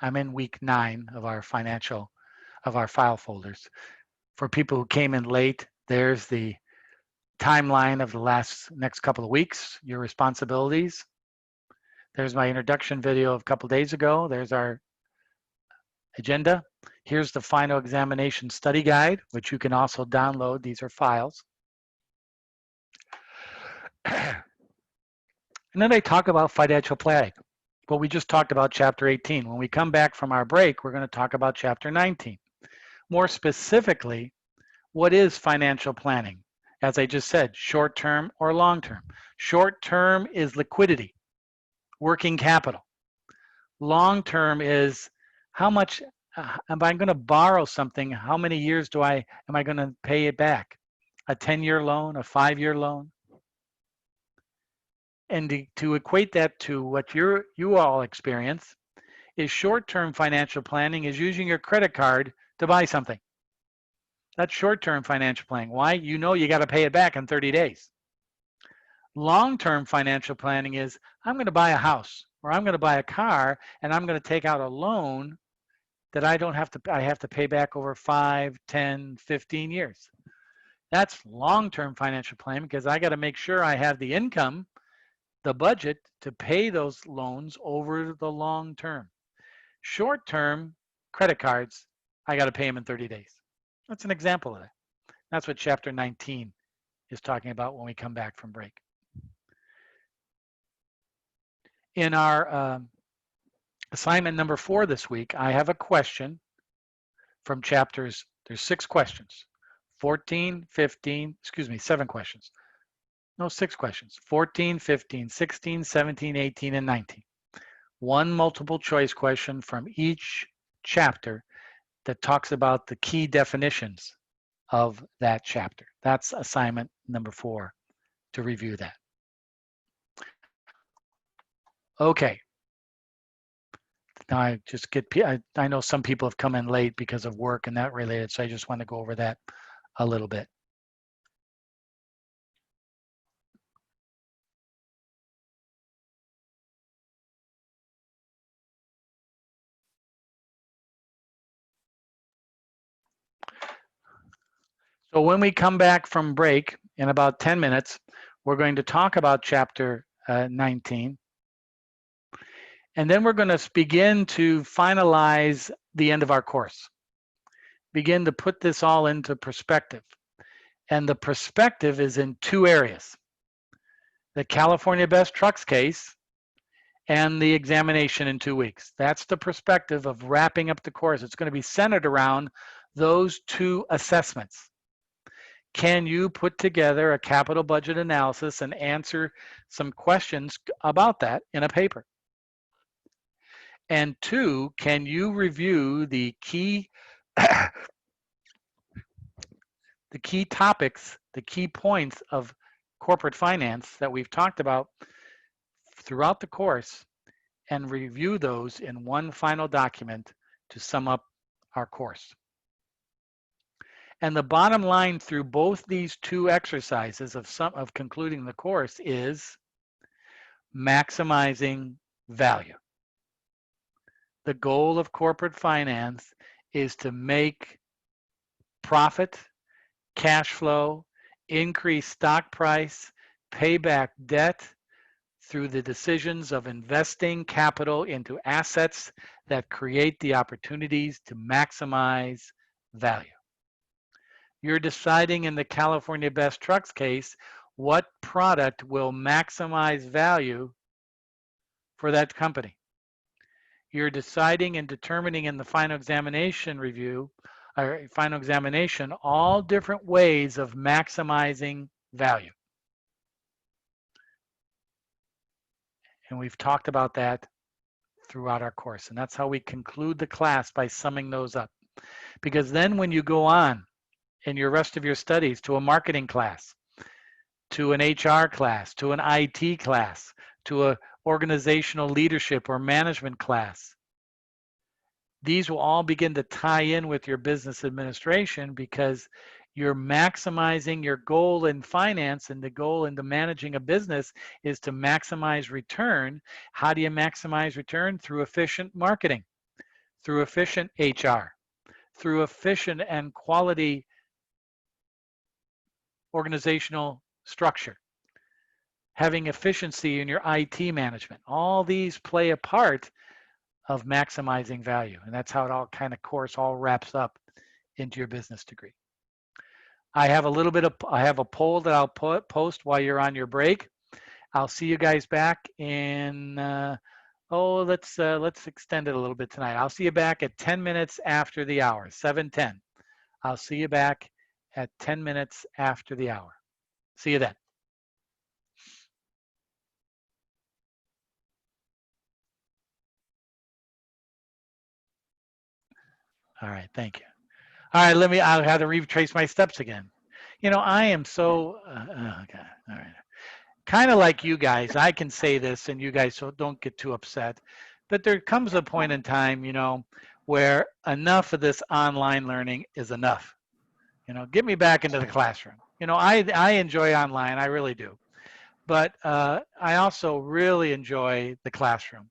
I'm in week 9 of our file folders. For people who came in late, there's the timeline of the next couple of weeks, your responsibilities. There's my introduction video of a couple of days ago. There's our agenda. Here's the final examination study guide, which you can also download. These are files. And then they talk about financial planning. Well, we just talked about chapter 18. When we come back from our break, we're going to talk about chapter 19. More specifically, what is financial planning? As I just said, short-term or long-term. Short-term is liquidity, working capital. Long-term is how much, am I going to borrow something? How many years am I going to pay it back? A 10-year loan, a 5-year loan? And to equate that to what you all experience is short-term financial planning is using your credit card to buy something. That's short-term financial planning. Why? You know you got to pay it back in 30 days. Long-term financial planning is I'm going to buy a house or I'm going to buy a car and I'm going to take out a loan that I have to pay back over 5, 10, 15 years. That's long-term financial planning because I got to make sure I have the income, the budget to pay those loans over the long term. Short-term credit cards, I got to pay them in 30 days. That's an example of that. That's what chapter 19 is talking about when we come back from break. In our assignment number 4 this week, I have a question from chapters, there's 6 questions, 14, 15, 7 questions. No, 6 questions, 14, 15, 16, 17, 18, and 19. One multiple choice question from each chapter that talks about the key definitions of that chapter. That's assignment number 4 to review that. Okay. Now I know some people have come in late because of work and that related, so I just want to go over that a little bit. So when we come back from break in about 10 minutes, we're going to talk about chapter 19. And then we're going to begin to finalize the end of our course. Begin to put this all into perspective. And the perspective is in 2 areas. The California Best Trucks case and the examination in 2 weeks. That's the perspective of wrapping up the course. It's going to be centered around those 2 assessments. Can you put together a capital budget analysis and answer some questions about that in a paper? And 2, can you review the key the key topics, the key points of corporate finance that we've talked about throughout the course and review those in one final document to sum up our course? And the bottom line through both these 2 exercises of concluding the course is maximizing value. The goal of corporate finance is to make profit, cash flow, increase stock price, pay back debt through the decisions of investing capital into assets that create the opportunities to maximize value. You're deciding in the California Best Trucks case what product will maximize value for that company. You're deciding and determining in the final examination review, or final examination, all different ways of maximizing value. And we've talked about that throughout our course. And that's how we conclude the class, by summing those up. Because then when you go on in your rest of your studies to a marketing class, to an HR class, to an IT class, to a organizational leadership or management class. These will all begin to tie in with your business administration because you're maximizing your goal in finance, and the goal in the managing a business is to maximize return. How do you maximize return? Through efficient marketing, through efficient HR, through efficient and quality organizational structure, having efficiency in your IT management. All these play a part of maximizing value. And that's how it all kind of course all wraps up into your business degree. I have a poll that I'll post while you're on your break. I'll see you guys back in, let's extend it a little bit tonight. I'll see you back at 10 minutes after the hour, 7:10. I'll see you back at 10 minutes after the hour. See you then. All right, thank you. All right, I'll have to retrace my steps again. You know, I am so, okay, all right. Kind of like you guys, I can say this and you guys so don't get too upset, but there comes a point in time, you know, where enough of this online learning is enough. You know, get me back into the classroom. You know, I enjoy online, I really do. But I also really enjoy the classroom.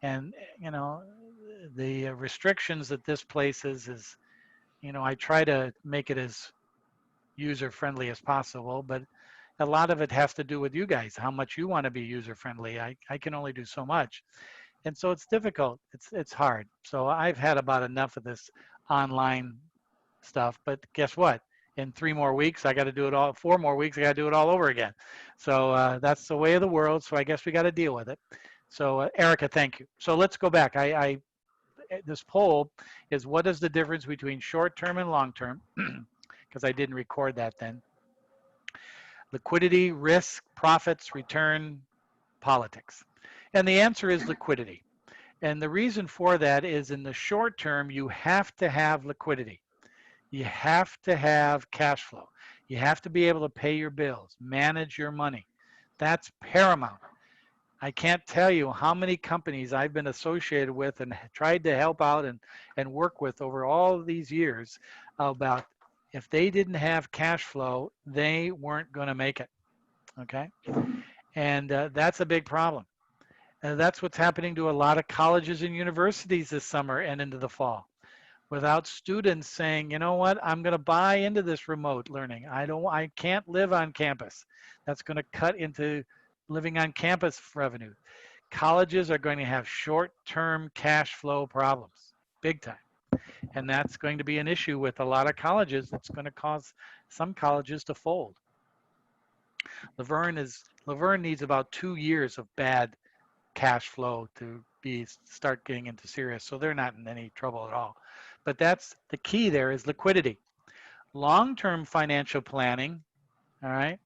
And, you know, the restrictions that this places is, you know, I try to make it as user-friendly as possible, but a lot of it has to do with you guys, how much you want to be user-friendly. I can only do so much. And so it's difficult. It's hard. So I've had about enough of this online stuff, but guess what? In 3 more weeks, I got to do it all. 4 more weeks, I got to do it all over again. So that's the way of the world. So I guess we got to deal with it. So Erica, thank you. So let's go back. This poll is, what is the difference between short-term and long-term? Because I didn't record that then. Liquidity, risk, profits, return, politics. And the answer is liquidity. And the reason for that is, in the short term, you have to have liquidity. You have to have cash flow. You have to be able to pay your bills, manage your money. That's paramount. I can't tell you how many companies I've been associated with and tried to help out and work with over all of these years about, if they didn't have cash flow, they weren't going to make it. Okay? And that's a big problem. And that's what's happening to a lot of colleges and universities this summer and into the fall. Without students saying, you know what, I'm going to buy into this remote learning. I can't live on campus. That's going to cut into living on campus revenue. Colleges are going to have short-term cash flow problems, big time. And that's going to be an issue with a lot of colleges. It's going to cause some colleges to fold. Laverne needs about 2 years of bad cash flow to start getting into serious. So they're not in any trouble at all. But that's the key there, is liquidity. Long-term financial planning, all right,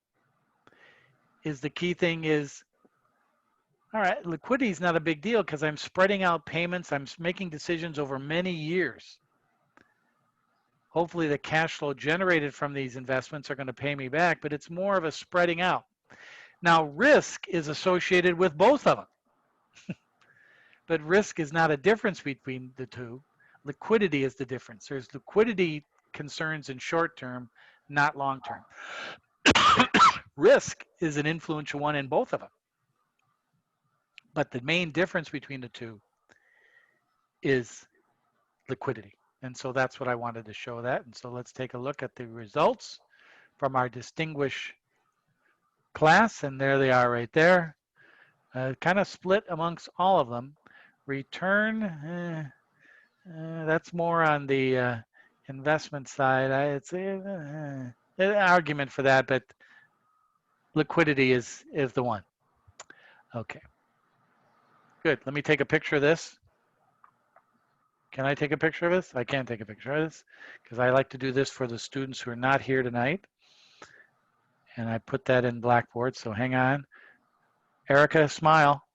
is the key thing is, all right, liquidity is not a big deal because I'm spreading out payments. I'm making decisions over many years. Hopefully the cash flow generated from these investments are going to pay me back, but it's more of a spreading out. Now, risk is associated with both of them. But risk is not a difference between the two. Liquidity is the difference. There's liquidity concerns in short term, not long term. Risk is an influential one in both of them. But the main difference between the two is liquidity. And so that's what I wanted to show that. And so let's take a look at the results from our distinguished class. And there they are right there. Kind of split amongst all of them. Return, that's more on the investment side. It's an argument for that, but liquidity is the one. Okay. Good. Let me take a picture of this. Can I take a picture of this? I can't take a picture of this because I like to do this for the students who are not here tonight. And I put that in Blackboard, so hang on. Erica, smile.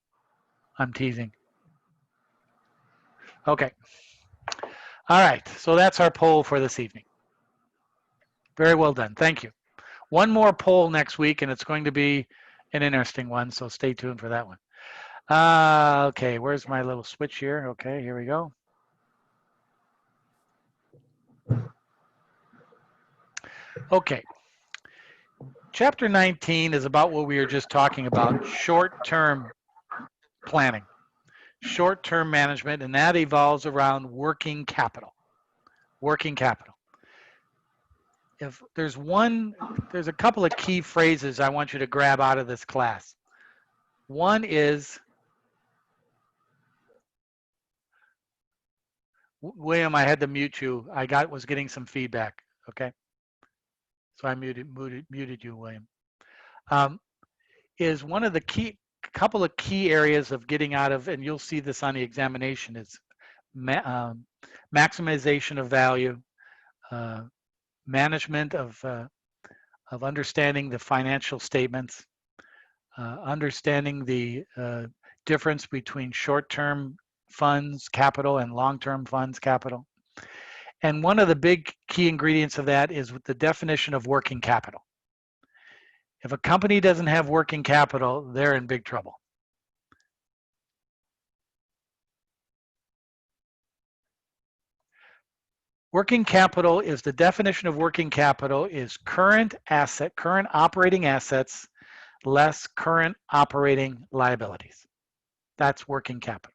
I'm teasing. Okay. All right, so that's our poll for this evening. Very well done. Thank you. One more poll next week, and it's going to be an interesting one, so stay tuned for that one. Okay, where's my little switch here? Okay, here we go. Okay. Chapter 19 is about what we were just talking about, short-term planning, short-term management, and that evolves around working capital. Working capital. If there's a couple of key phrases I want you to grab out of this class. One is, William, I had to mute you. I was getting some feedback. Okay, so I muted you, William. Is one of the couple of key areas of getting out of, and you'll see this on the examination, is maximization of value, management of understanding the financial statements, understanding the difference between short-term funds capital and long-term funds capital. And one of the big key ingredients of that is the definition of working capital. If a company doesn't have working capital, they're in big trouble. Working capital is the definition of working capital is current operating assets less current operating liabilities. That's working capital.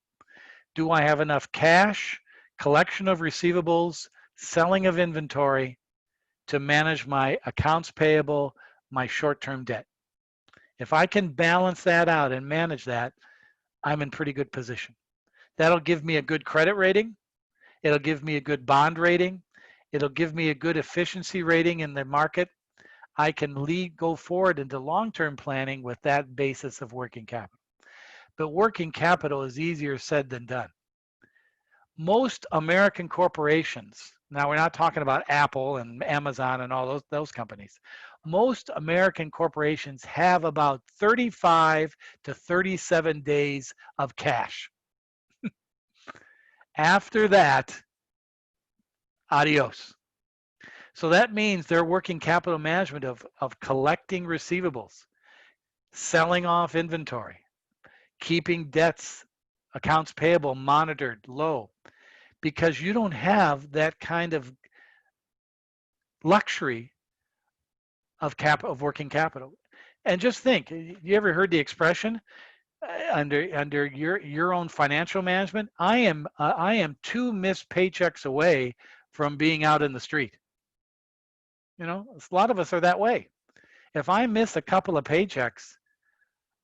Do I have enough cash, collection of receivables, selling of inventory to manage my accounts payable, my short-term debt? If I can balance that out and manage that, I'm in pretty good position. That'll give me a good credit rating. It'll give me a good bond rating. It'll give me a good efficiency rating in the market. I can go forward into long-term planning with that basis of working capital. But working capital is easier said than done. Most American corporations, now we're not talking about Apple and Amazon and all those companies. Most American corporations have about 35 to 37 days of cash. After that, adios. So that means their working capital management of collecting receivables, selling off inventory, keeping debts, accounts payable monitored low, because you don't have that kind of luxury of working capital. And just think, you ever heard the expression under your own financial management? I am 2 missed paychecks away from being out in the street. You know, a lot of us are that way. If I miss a couple of paychecks,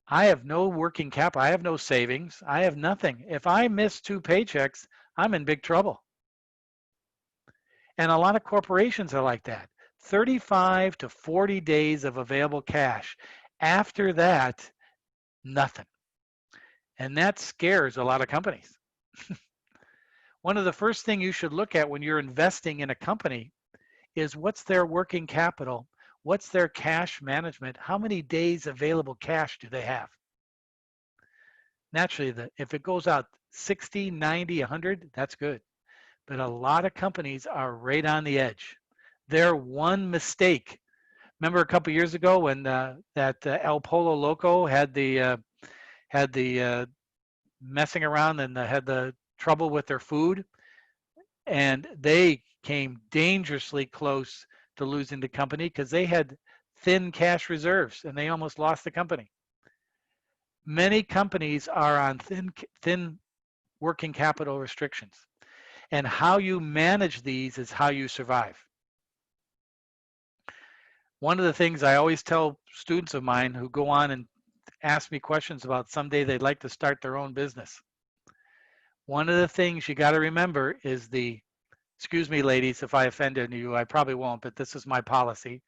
I have no working capital. I have no savings. I have nothing. If I miss 2 paychecks, I'm in big trouble. And a lot of corporations are like that. 35 to 40 days of available cash. After that, nothing. And that scares a lot of companies. One of the first things you should look at when you're investing in a company is what's their working capital, what's their cash management, how many days available cash do they have? Naturally, if it goes out 60, 90, 100, that's good. But a lot of companies are right on the edge. Their one mistake. Remember a couple years ago when that El Pollo Loco had the messing around and had the trouble with their food, and they came dangerously close to losing the company because they had thin cash reserves and they almost lost the company. Many companies are on thin working capital restrictions, and how you manage these is how you survive. One of the things I always tell students of mine who go on and ask me questions about someday they'd like to start their own business. One of the things you got to remember is excuse me, ladies, if I offended you, I probably won't, but this is my policy,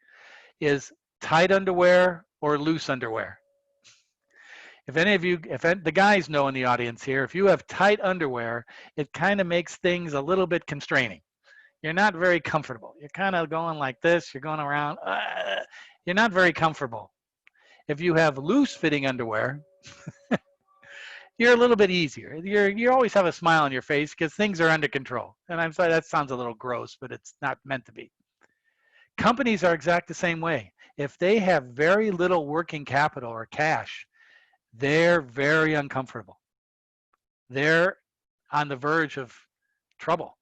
is tight underwear or loose underwear. If any of you, the guys know in the audience here, if you have tight underwear, it kind of makes things a little bit constraining. You're not very comfortable. You're kind of going like this, you're going around, you're not very comfortable. If you have loose fitting underwear, you're a little bit easier. You always have a smile on your face because things are under control. And I'm sorry, that sounds a little gross, but it's not meant to be. Companies are exactly the same way. If they have very little working capital or cash, they're very uncomfortable. They're on the verge of trouble.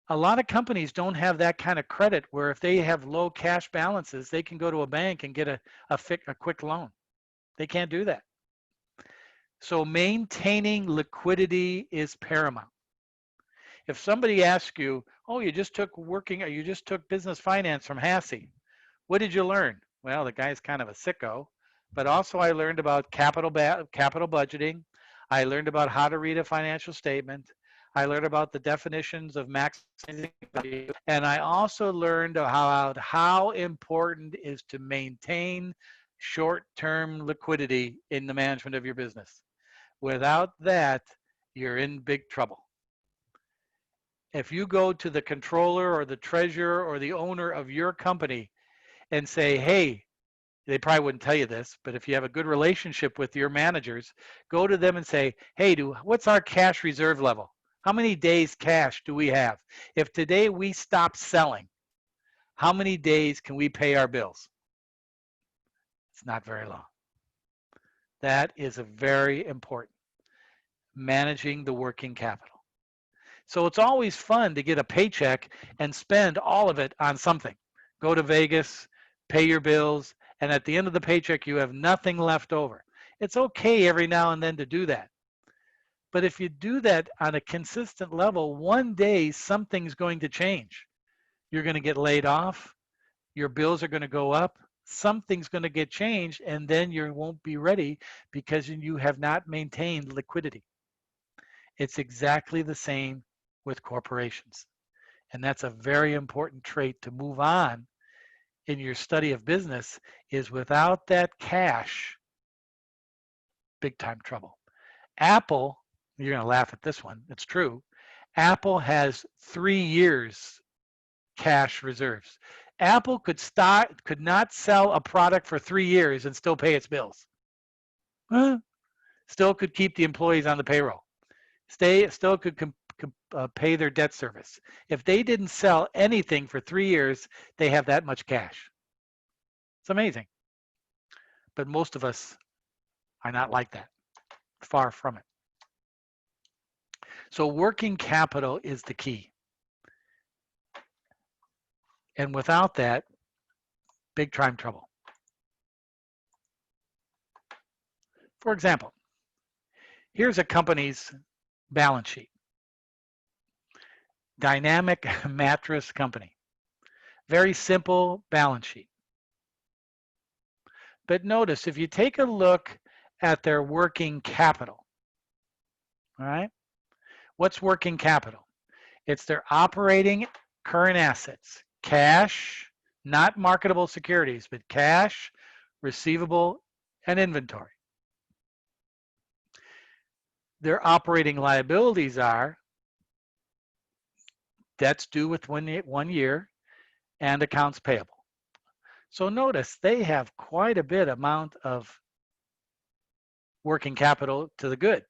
A lot of companies don't have that kind of credit where if they have low cash balances, they can go to a bank and get a quick loan. They can't do that. So maintaining liquidity is paramount. If somebody asks you, "Oh, you just took business finance from Hassey. What did you learn?" Well, the guy's kind of a sicko, but also I learned about capital budgeting. I learned about how to read a financial statement. I learned about the definitions of maximizing value, and I also learned about how important it is to maintain short-term liquidity in the management of your business. Without that, you're in big trouble. If you go to the controller or the treasurer or the owner of your company and say, "Hey," they probably wouldn't tell you this, but if you have a good relationship with your managers, go to them and say, "Hey, what's our cash reserve level? How many days cash do we have? If today we stop selling, how many days can we pay our bills?" It's not very long. That is a very important, managing the working capital. So it's always fun to get a paycheck and spend all of it on something. Go to Vegas, pay your bills, and at the end of the paycheck, you have nothing left over. It's okay every now and then to do that. But if you do that on a consistent level, one day something's going to change. You're going to get laid off. Your bills are going to go up. Something's going to get changed, and then you won't be ready because you have not maintained liquidity. It's exactly the same with corporations. And that's a very important trait to move on in your study of business is without that cash, big time trouble. Apple, you're going to laugh at this one. It's true. Apple has 3 years cash reserves. Apple could not sell a product for 3 years and still pay its bills. Still could keep the employees on the payroll. Still could pay their debt service. If they didn't sell anything for 3 years, they have that much cash. It's amazing. But most of us are not like that. Far from it. So working capital is the key. And without that, big time trouble. For example, here's a company's balance sheet. Dynamic Mattress Company. Very simple balance sheet. But notice, if you take a look at their working capital, all right, what's working capital? It's their operating current assets, cash, not marketable securities, but cash, receivable, and inventory. Their operating liabilities are debts due with 1 year and accounts payable. So notice they have quite a bit amount of working capital to the good.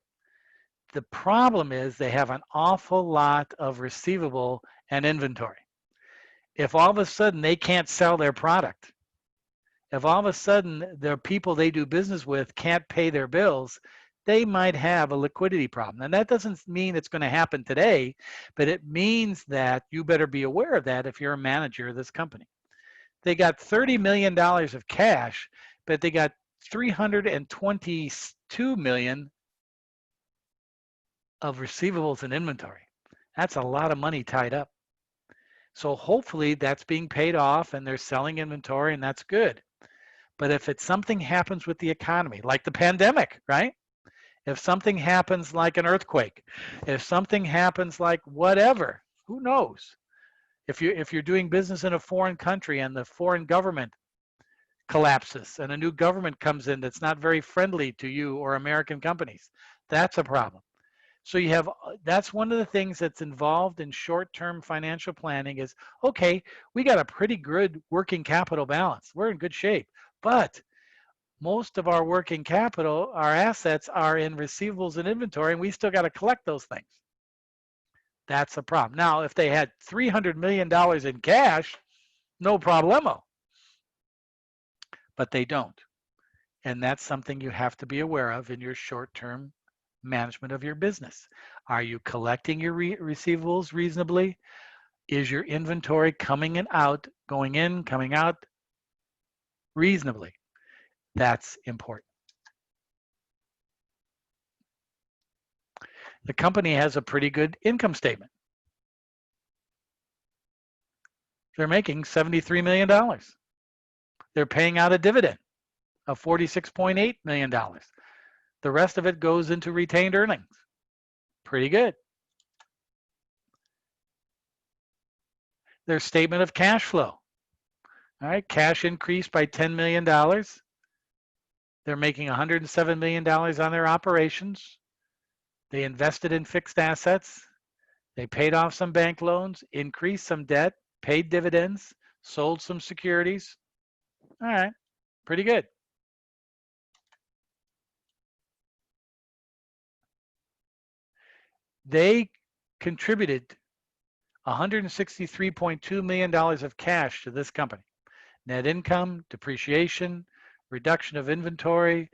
The problem is they have an awful lot of receivable and inventory. If all of a sudden they can't sell their product, if all of a sudden the people they do business with can't pay their bills, they might have a liquidity problem. And that doesn't mean it's going to happen today, but it means that you better be aware of that if you're a manager of this company. They got $30 million of cash, but they got $322 million of receivables and inventory. That's a lot of money tied up. So hopefully that's being paid off and they're selling inventory and that's good. But if something happens with the economy, like the pandemic, right? If something happens like an earthquake, if something happens like whatever, who knows? If you're doing business in a foreign country and the foreign government collapses and a new government comes in that's not very friendly to you or American companies, that's a problem. So that's one of the things that's involved in short-term financial planning is, okay, we got a pretty good working capital balance. We're in good shape, but most of our working capital, our assets are in receivables and inventory, and we still got to collect those things. That's a problem. Now, if they had $300 million in cash, no problemo. but they don't. And that's something you have to be aware of in your short-term management of your business. Are you collecting your receivables reasonably? Is your inventory coming and out, going in, coming out reasonably? That's important. The company has a pretty good income statement. They're making $73 million. They're paying out a dividend of $46.8 million. The rest of it goes into retained earnings. Pretty good. Their statement of cash flow. All right, cash increased by $10 million. They're making $107 million on their operations. They invested in fixed assets. They paid off some bank loans, increased some debt, paid dividends, sold some securities. All right, pretty good. They contributed $163.2 million of cash to this company. Net income, depreciation, reduction of inventory,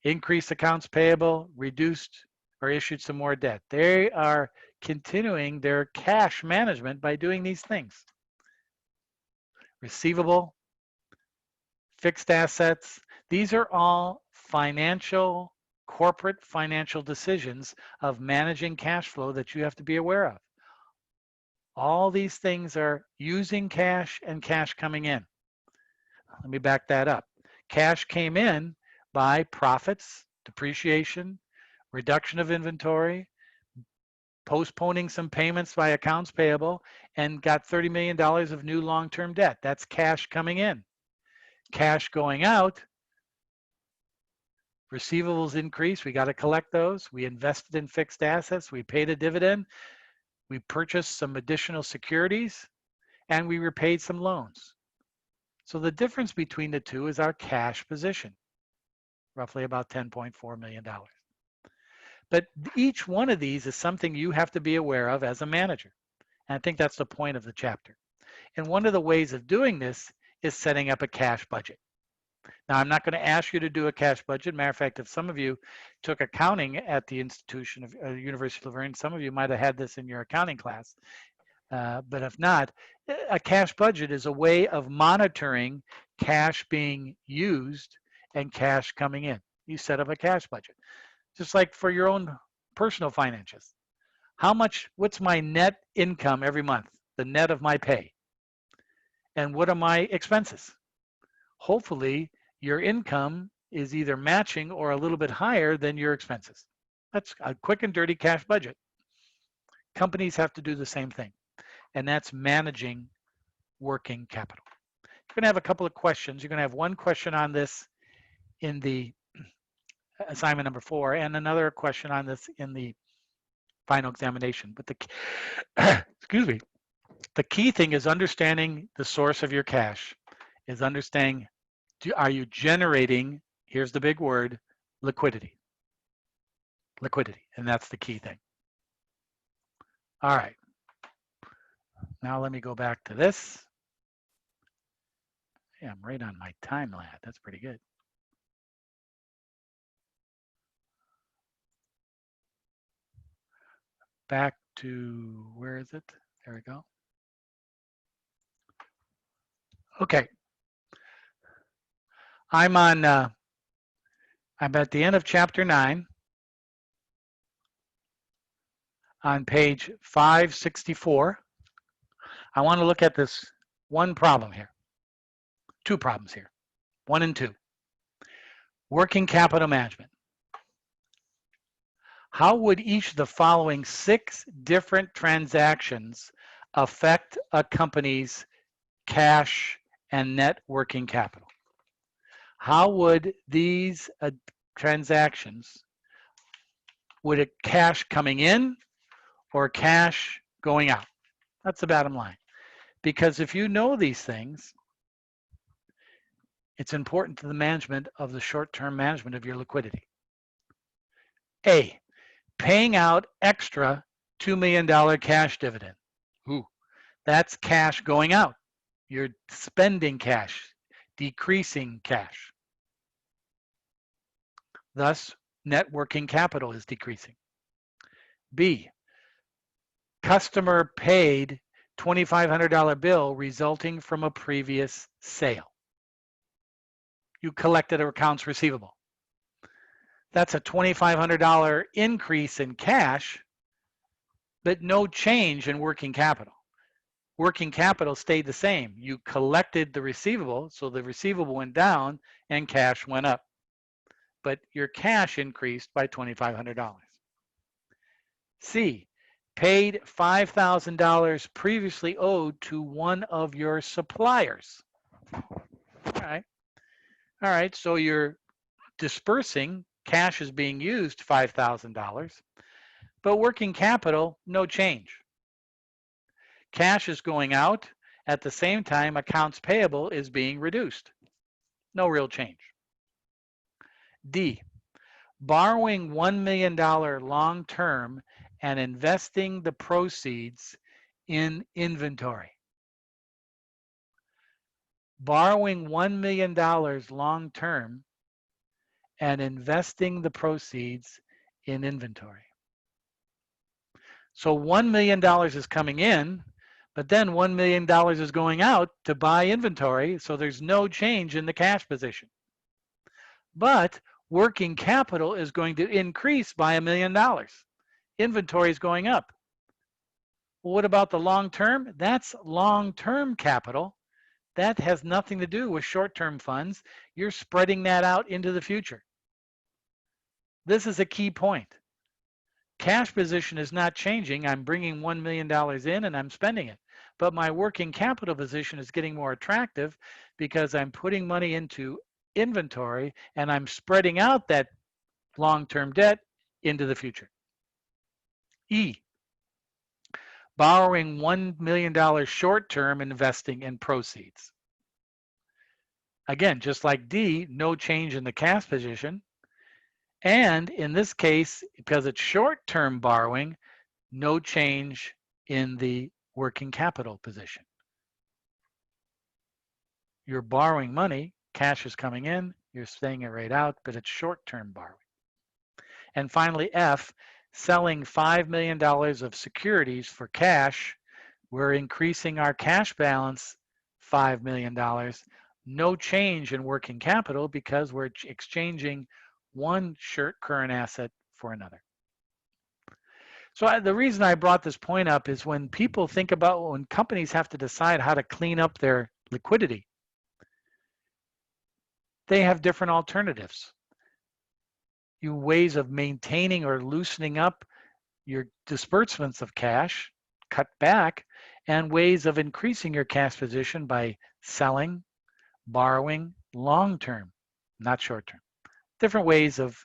increased accounts payable, reduced or issued some more debt. They are continuing their cash management by doing these things. Receivable, fixed assets, these are all financial, corporate financial decisions of managing cash flow that you have to be aware of. All these things are using cash and cash coming in. Let me back that up. Cash came in by profits, depreciation, reduction of inventory, postponing some payments by accounts payable, and got $30 million of new long-term debt. That's cash coming in. Cash going out, receivables increase, we got to collect those. We invested in fixed assets, we paid a dividend, we purchased some additional securities, and we repaid some loans. So the difference between the two is our cash position, roughly about $10.4 million. But each one of these is something you have to be aware of as a manager. And I think that's the point of the chapter. And one of the ways of doing this is setting up a cash budget. Now, I'm not going to ask you to do a cash budget. Matter of fact, if some of you took accounting at the institution of University of Laverne, some of you might have had this in your accounting class. But if not, a cash budget is a way of monitoring cash being used and cash coming in. You set up a cash budget. Just like for your own personal finances. What's my net income every month? The net of my pay. And what are my expenses? Hopefully, your income is either matching or a little bit higher than your expenses. That's a quick and dirty cash budget. Companies have to do the same thing. And that's managing working capital. You're going to have a couple of questions. You're going to have one question on this in the assignment number 4 and another question on this in the final examination. But excuse me, the key thing is understanding the source of your cash, is understanding, are you generating, here's the big word, liquidity. Liquidity, and that's the key thing. All right. Now let me go back to this. Yeah, I'm right on my time lag. That's pretty good. Back to, where is it? There we go. Okay. I'm at the end of chapter 9 on page 564. I want to look at this one problem here. Two problems here, 1 and 2. Working capital management. How would each of the following 6 different transactions affect a company's cash and net working capital? How would these transactions, would it cash coming in or cash going out? That's the bottom line. Because if you know these things, it's important to the management of the short-term management of your liquidity. A, paying out extra $2 million cash dividend. Ooh, that's cash going out. You're spending cash, decreasing cash. Thus, net working capital is decreasing. B, customer paid $2,500 bill resulting from a previous sale. You collected accounts receivable. That's a $2,500 increase in cash, but no change in working capital. Working capital stayed the same. You collected the receivable, so the receivable went down and cash went up. But your cash increased by $2,500. C, paid $5,000 previously owed to one of your suppliers. All right, so you're dispersing, cash is being used $5,000, but working capital, no change. Cash is going out, at the same time accounts payable is being reduced. No real change. D, borrowing $1 million long-term and investing the proceeds in inventory. Borrowing $1 million long-term and investing the proceeds in inventory. So $1 million is coming in, but then $1 million is going out to buy inventory, so there's no change in the cash position. But working capital is going to increase by $1 million. Inventory is going up. Well, what about the long term? That's long-term capital. That has nothing to do with short-term funds. You're spreading that out into the future. This is a key point. Cash position is not changing. I'm bringing $1 million in and I'm spending it. But my working capital position is getting more attractive because I'm putting money into inventory and I'm spreading out that long-term debt into the future. E, borrowing $1 million short-term, investing in proceeds. Again, just like D, no change in the cash position. And in this case, because it's short-term borrowing, no change in the working capital position. You're borrowing money, cash is coming in, you're staying it right out, but it's short-term borrowing. And finally, F, selling $5 million of securities for cash. We're increasing our cash balance $5 million. No change in working capital because we're exchanging one current asset for another. So the reason I brought this point up is when people think about when companies have to decide how to clean up their liquidity, they have different alternatives. Ways of maintaining or loosening up your disbursements of cash, cut back, and ways of increasing your cash position by selling, borrowing long-term, not short-term. Different ways of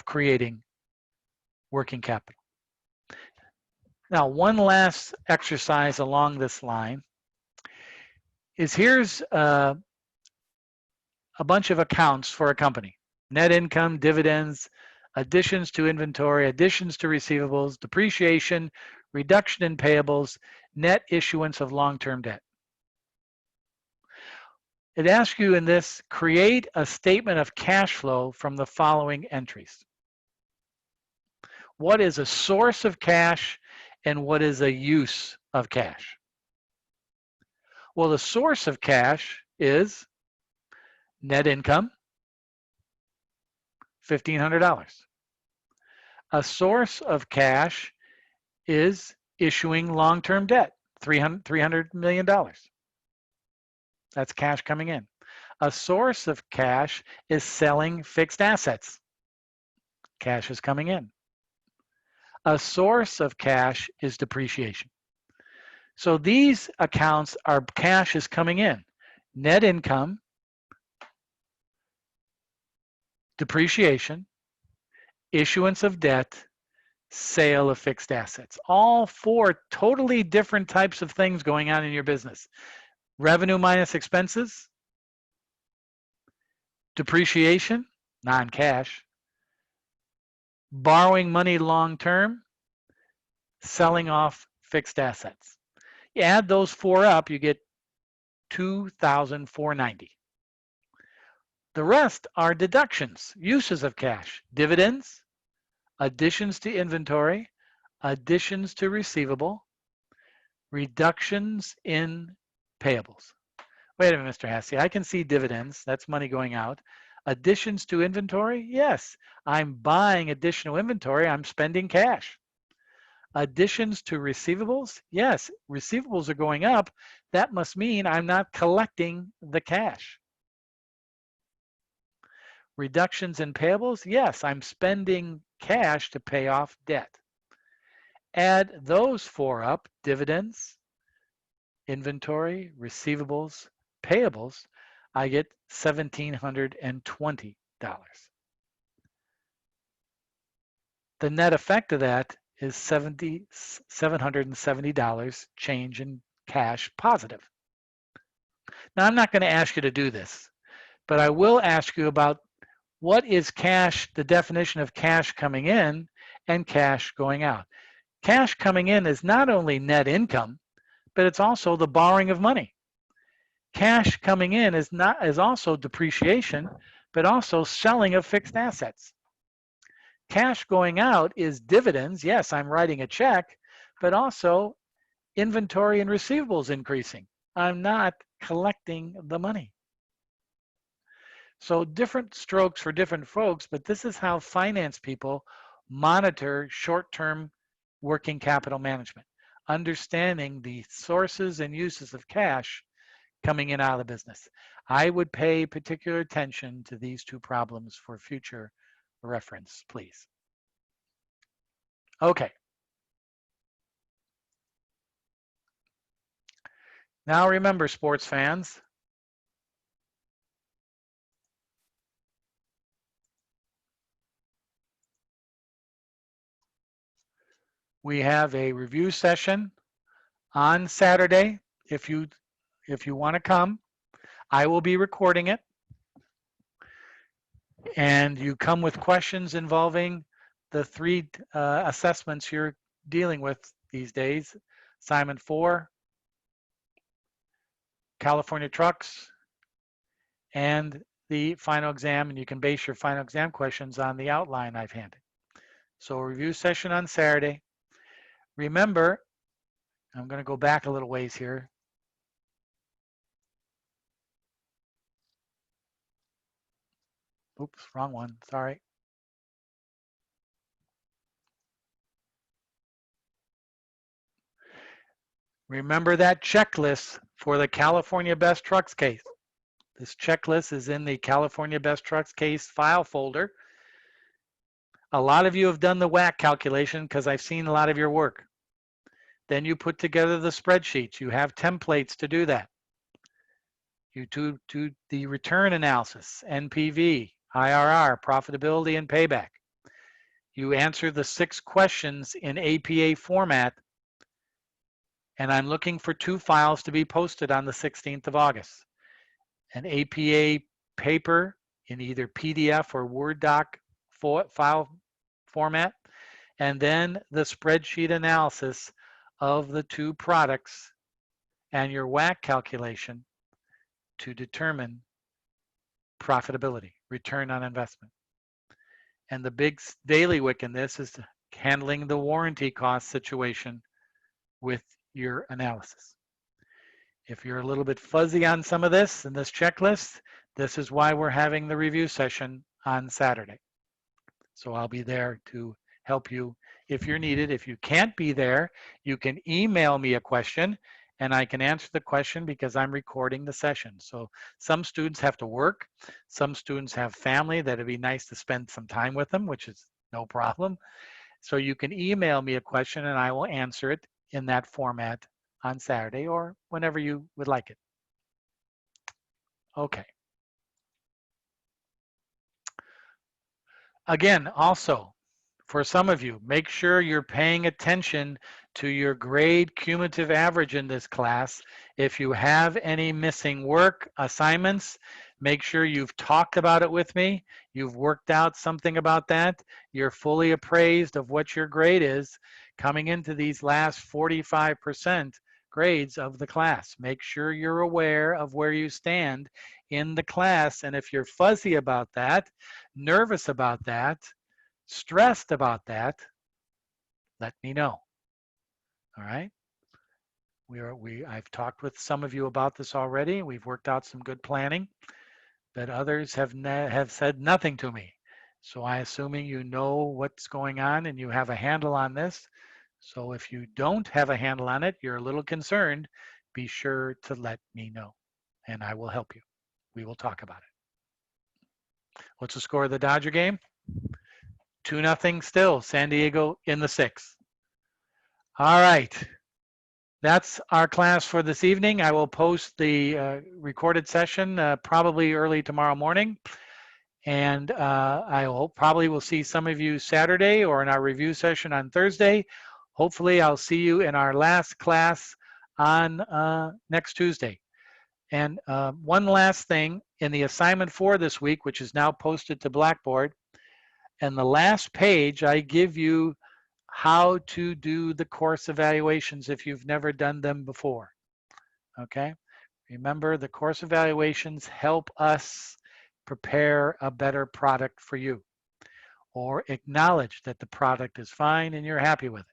creating working capital. Now, one last exercise along this line is here's a bunch of accounts for a company. Net income, dividends, additions to inventory, additions to receivables, depreciation, reduction in payables, net issuance of long-term debt. It asks you in this, create a statement of cash flow from the following entries. What is a source of cash and what is a use of cash? Well, the source of cash is net income, $1,500. A source of cash is issuing long-term debt, $300 million. That's cash coming in. A source of cash is selling fixed assets. Cash is coming in. A source of cash is depreciation. So these accounts are cash is coming in. Net income, depreciation, issuance of debt, sale of fixed assets. All four totally different types of things going on in your business. Revenue minus expenses, depreciation, non-cash, borrowing money long-term, selling off fixed assets. You add those four up, you get $2,490. The rest are deductions, uses of cash, dividends, additions to inventory, additions to receivable, reductions in payables. Wait a minute, Mr. Hassey, I can see dividends. That's money going out. Additions to inventory? Yes, I'm buying additional inventory. I'm spending cash. Additions to receivables? Yes, receivables are going up. That must mean I'm not collecting the cash. Reductions in payables? Yes, I'm spending cash to pay off debt. Add those four up, dividends, inventory, receivables, payables, I get $1,720. The net effect of that is $770 change in cash positive. Now, I'm not going to ask you to do this, but I will ask you about what is cash, the definition of cash coming in and cash going out. Cash coming in is not only net income, but it's also the borrowing of money. Cash coming in is also depreciation, but also selling of fixed assets. Cash going out is dividends. Yes, I'm writing a check, but also inventory and receivables increasing. I'm not collecting the money. So different strokes for different folks, but this is how finance people monitor short-term working capital management, understanding the sources and uses of cash coming in out of the business. I would pay particular attention to these two problems for future reference, please. Okay. Now remember, sports fans, we have a review session on Saturday. If you want to come, I will be recording it. And you come with questions involving the three assessments you're dealing with these days: assignment 4, California trucks, and the final exam. And you can base your final exam questions on the outline I've handed. So a review session on Saturday. Remember, I'm going to go back a little ways here. Oops, wrong one, sorry. Remember that checklist for the California Best Trucks case. This checklist is in the California Best Trucks case file folder. A lot of you have done the WAC calculation because I've seen a lot of your work. Then you put together the spreadsheets. You have templates to do that. You do the return analysis, NPV, IRR, profitability, and payback. You answer the 6 questions in APA format, and I'm looking for 2 files to be posted on the 16th of August. An APA paper in either PDF or Word doc file format, and then the spreadsheet analysis of the 2 products and your WAC calculation to determine profitability, return on investment. And the big bailiwick in this is handling the warranty cost situation with your analysis. If you're a little bit fuzzy on some of this in this checklist, this is why we're having the review session on Saturday. So I'll be there to help you if you're needed. If you can't be there, you can email me a question and I can answer the question because I'm recording the session. So some students have to work. Some students have family that it'd be nice to spend some time with them, which is no problem. So you can email me a question and I will answer it in that format on Saturday or whenever you would like it. Okay. Again, also, for some of you, make sure you're paying attention to your grade cumulative average in this class. If you have any missing work, assignments, make sure you've talked about it with me. You've worked out something about that. You're fully appraised of what your grade is coming into these last 45% grades of the class. Make sure you're aware of where you stand in the class. And if you're fuzzy about that, nervous about that, stressed about that, let me know. All right? I've talked with some of you about this already. We've worked out some good planning, but others have said nothing to me. So I assuming you know what's going on and you have a handle on this. So if you don't have a handle on it, you're a little concerned, be sure to let me know and I will help you. We will talk about it. What's the score of the Dodger game? 2-0 still, San Diego in the 6th. All right. That's our class for this evening. I will post the recorded session probably early tomorrow morning. And I probably will see some of you Saturday or in our review session on Thursday. Hopefully, I'll see you in our last class on next Tuesday. And one last thing, in the assignment for this week, which is now posted to Blackboard, and the last page, I give you how to do the course evaluations if you've never done them before. Okay? Remember, the course evaluations help us prepare a better product for you, or acknowledge that the product is fine and you're happy with it.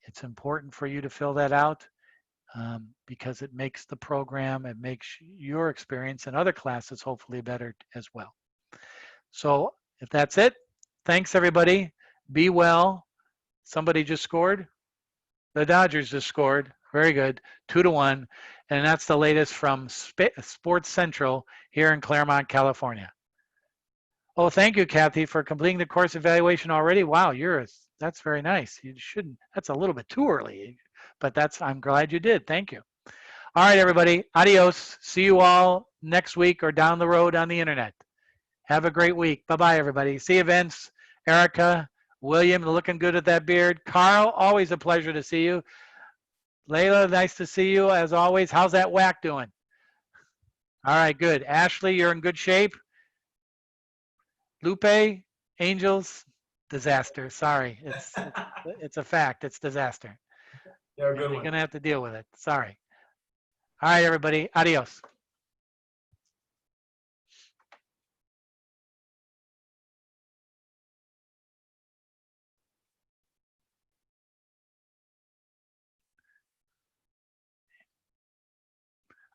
It's important for you to fill that out because it makes the program, it makes your experience in other classes hopefully better as well. So if that's it, thanks everybody. Be well. Somebody just scored? The Dodgers just scored. Very good. 2-1. And that's the latest from Sports Central here in Claremont, California. Oh, thank you, Kathy, for completing the course evaluation already. Wow, that's very nice. You shouldn't, that's a little bit too early, but I'm glad you did. Thank you. All right, everybody. Adios. See you all next week or down the road on the internet. Have a great week. Bye-bye, everybody. See you, Vince, Erica, William, looking good at that beard. Carl, always a pleasure to see you. Layla, nice to see you as always. How's that whack doing? All right, good. Ashley, you're in good shape. Lupe, Angels, disaster. Sorry, it's a fact. It's disaster. Yeah, good one. You're gonna have to deal with it. Sorry. All right, everybody. Adios.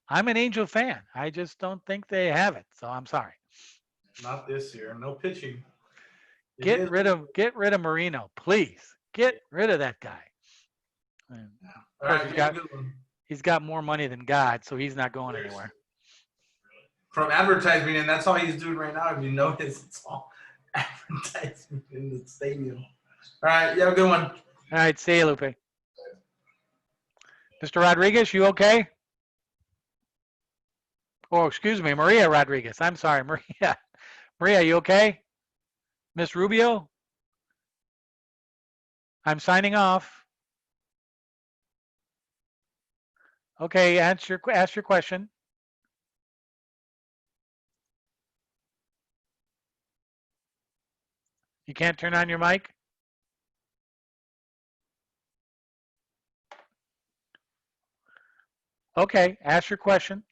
I'm an Angel fan. I just don't think they have it, so I'm sorry. Not this year. No pitching. Get rid of Marino, please. Get rid of that guy. And of course, he's got more money than God, so he's not going anywhere. From advertising, and that's all he's doing right now. If you notice, it's all advertisement in the stadium. All right, you have a good one. All right, see you, Lupe. Mr. Rodriguez, you okay? Oh, excuse me, Maria Rodriguez. I'm sorry, Maria. Maria, you okay? Miss Rubio? I'm signing off. Okay, ask your question. You can't turn on your mic? Okay, ask your question.